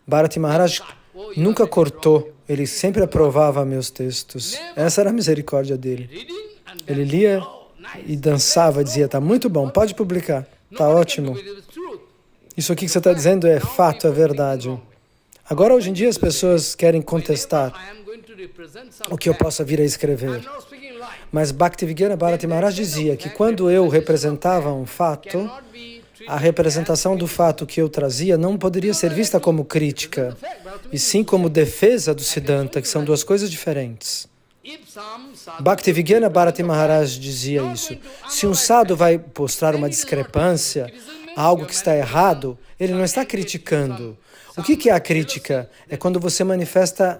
Bharati Maharaj nunca cortou, ele sempre aprovava meus textos. Essa era a misericórdia dele. Ele lia e dançava, dizia, tá muito bom, pode publicar. Tá ótimo. Isso aqui que você está dizendo é fato, é verdade. Agora, hoje em dia, as pessoas querem contestar o que eu possa vir a escrever. Mas Bhaktivedanta Bharati Maharaj dizia que quando eu representava um fato, a representação do fato que eu trazia não poderia ser vista como crítica, e sim como defesa do Siddhanta, que são duas coisas diferentes. Bhaktivedanta Bharati Maharaj dizia isso. Se um sadhu vai mostrar uma discrepância, algo que está errado, ele não está criticando. O que é a crítica? É quando você manifesta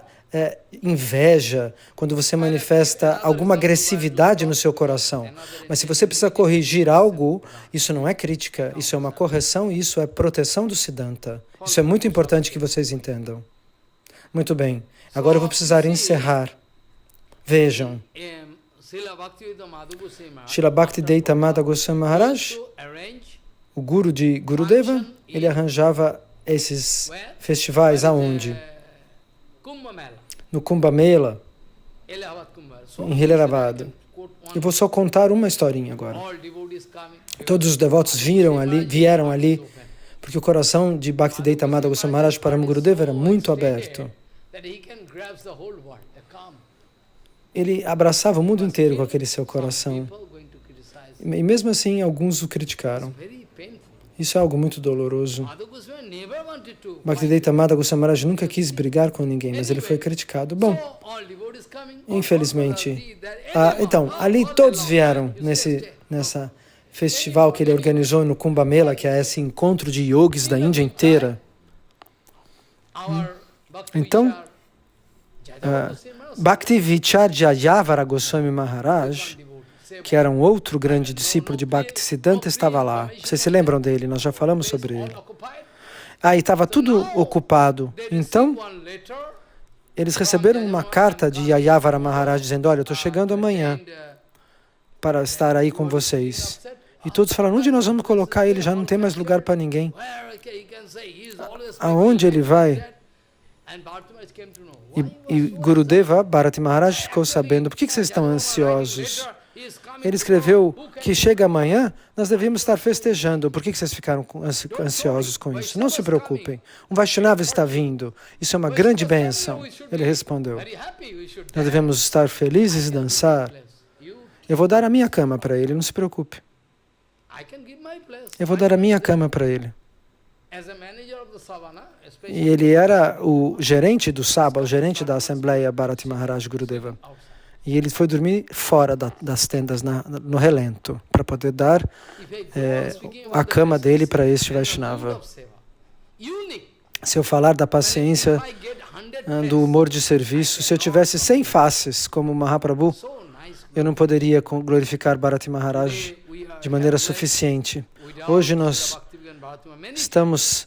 inveja, quando você manifesta alguma agressividade no seu coração. Mas se você precisa corrigir algo, isso não é crítica, isso é uma correção e isso é proteção do Siddhanta. Isso é muito importante que vocês entendam. Muito bem, agora eu vou precisar encerrar. Vejam, Srila Bhaktivedanta Madhava Goswami Maharaj, o guru de Gurudeva, ele arranjava esses festivais aonde? No Kumbh Mela, em Hyderabad. Eu vou só contar uma historinha agora. Todos os devotos vieram ali, porque o coração de Bhaktivedanta Madhava Goswami Maharaj Param Gurudeva era muito aberto. Ele abraçava o mundo inteiro com aquele seu coração. E mesmo assim, alguns o criticaram. Isso é algo muito doloroso. Bhaktivedanta Madhava Goswami Maharaj nunca quis brigar com ninguém, mas ele foi criticado. Bom, infelizmente. Então, ali todos vieram nessa festival que ele organizou no Kumbh Mela, que é esse encontro de yogis da Índia inteira. Então, Bhaktivicharya Yavara Goswami Maharaj, que era um outro grande discípulo de Bhaktisiddhanta, estava lá. Vocês se lembram dele? Nós já falamos sobre ele. E estava tudo ocupado. Então, eles receberam uma carta de Yayavara Maharaj dizendo, olha, eu estou chegando amanhã para estar aí com vocês. E todos falaram, onde nós vamos colocar ele? Já não tem mais lugar para ninguém. Aonde ele vai? E Gurudeva, Bharati Maharaj, ficou sabendo, por que vocês estão ansiosos? Ele escreveu que chega amanhã, nós devíamos estar festejando. Por que vocês ficaram ansiosos com isso? Não se preocupem. Um Vaishnava está vindo. Isso é uma grande bênção. Ele respondeu. Nós devemos estar felizes e dançar. Eu vou dar a minha cama para ele, não se preocupe. Eu vou dar a minha cama para ele. E ele era o gerente do Sabha, o gerente da Assembleia Bharati Maharaj Gurudeva. E ele foi dormir fora das tendas, no relento, para poder dar a cama dele para este Vaishnava. Se eu falar da paciência, do humor de serviço, se eu tivesse 100 faces como Mahaprabhu, eu não poderia glorificar Bharati Maharaj de maneira suficiente. Hoje nós estamos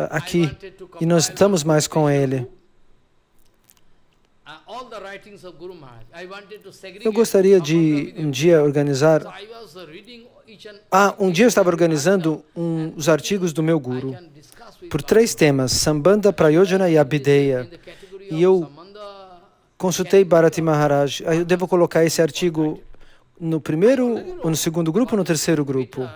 aqui e nós estamos mais com ele. Eu gostaria de um dia organizar... um dia eu estava organizando os artigos do meu guru por 3 temas, Sambandha, Prayojana e Abhideya. E eu consultei Bharati Maharaj. Eu devo colocar esse artigo no primeiro, ou no segundo grupo, ou no terceiro grupo?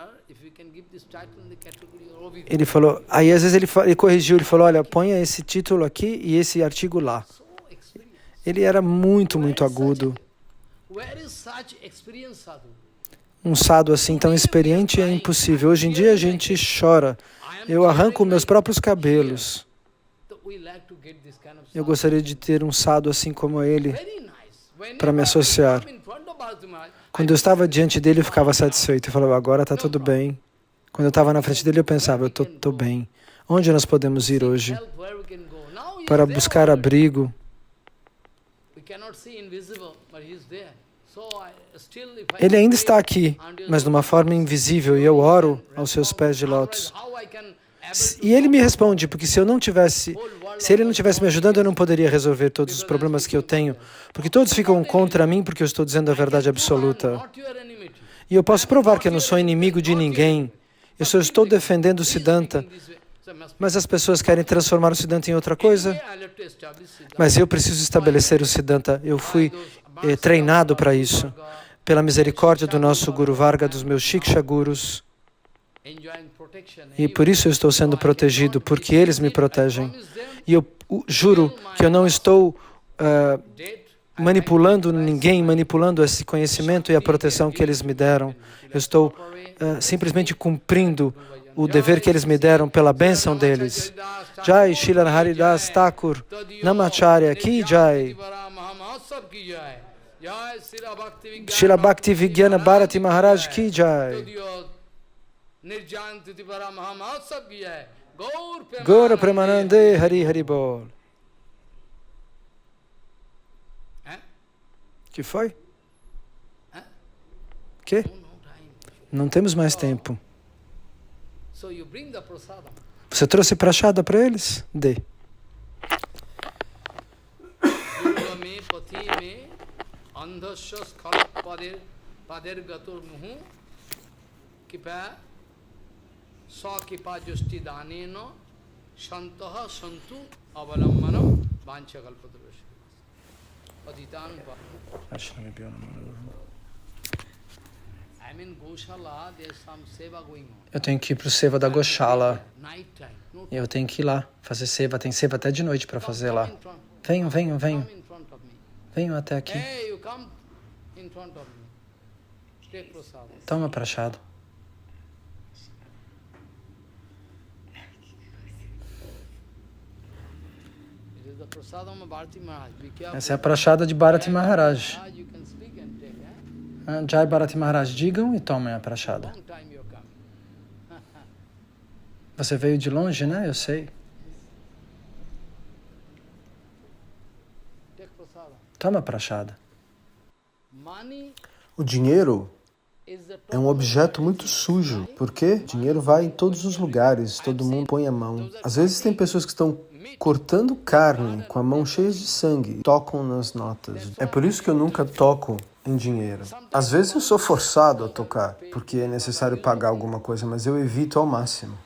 Ele falou... Aí às vezes ele corrigiu, ele falou, olha, ponha esse título aqui e esse artigo lá. Ele era muito, muito agudo. Um sadhu assim tão experiente é impossível. Hoje em dia a gente chora. Eu arranco meus próprios cabelos. Eu gostaria de ter um sadhu assim como ele para me associar. Quando eu estava diante dele, eu ficava satisfeito. Eu falava, agora está tudo bem. Quando eu estava na frente dele, eu pensava, eu estou bem. Onde nós podemos ir hoje para buscar abrigo? Ele ainda está aqui, mas de uma forma invisível, e eu oro aos seus pés de lótus. E ele me responde, porque se ele não tivesse me ajudando, eu não poderia resolver todos os problemas que eu tenho, porque todos ficam contra mim porque eu estou dizendo a verdade absoluta. E eu posso provar que eu não sou inimigo de ninguém, eu só estou defendendo o Siddhanta, mas as pessoas querem transformar o Siddhanta em outra coisa. Mas eu preciso estabelecer o Siddhanta. Eu fui treinado para isso. Pela misericórdia do nosso Guru Varga, dos meus Shiksha Gurus. E por isso eu estou sendo protegido, porque eles me protegem. E eu juro que eu não estou manipulando ninguém, manipulando esse conhecimento e a proteção que eles me deram. Eu estou simplesmente cumprindo o dever que eles me deram pela bênção deles. Jai Srila Haridas Thakur Namacharya Ki Jai. Srila Bhaktivedanta Bharati Maharaj Ki Jai. Gaura Premanande Hari Hari Bol. Que foi? Huh? Que? No time. Não temos mais tempo. So you bring the prasadam. Você trouxe prachada para eles? Dê. Durgame pathi me andhasya skhalat pader gatur muhu kipa sakipa justi daneno shantaha santu avalammanam vanchakalpadurasya. Patitan I'm in Goshala, there's some seva going on. Eu tenho que ir pro seva da Goshala. Night time. No, Eu tenho que ir lá fazer seva. Tem seva até de noite para fazer lá. come in front. Venham, venham, venham. Come in front of me. Venham até aqui. Hey, you come in front of me. Take prasad. Toma prachada. It is the prasadam of Bharati Maharaj. Be careful. Essa é a prachada de Bharati Maharaj. Maharaj, you can speak and take, Jai Bharati Maharaj, digam e tomem a prachada. Long time you're coming. Você veio de longe, né? Eu sei. Take prasadam. Toma a prachada. Money O dinheiro is the é um objeto muito sujo, porque dinheiro vai em todos os lugares, todo mundo põe a mão. Às vezes tem pessoas que estão cortando carne com a mão cheia de sangue e tocam nas notas. É por isso que eu nunca toco em dinheiro. Às vezes eu sou forçado a tocar, porque é necessário pagar alguma coisa, mas eu evito ao máximo.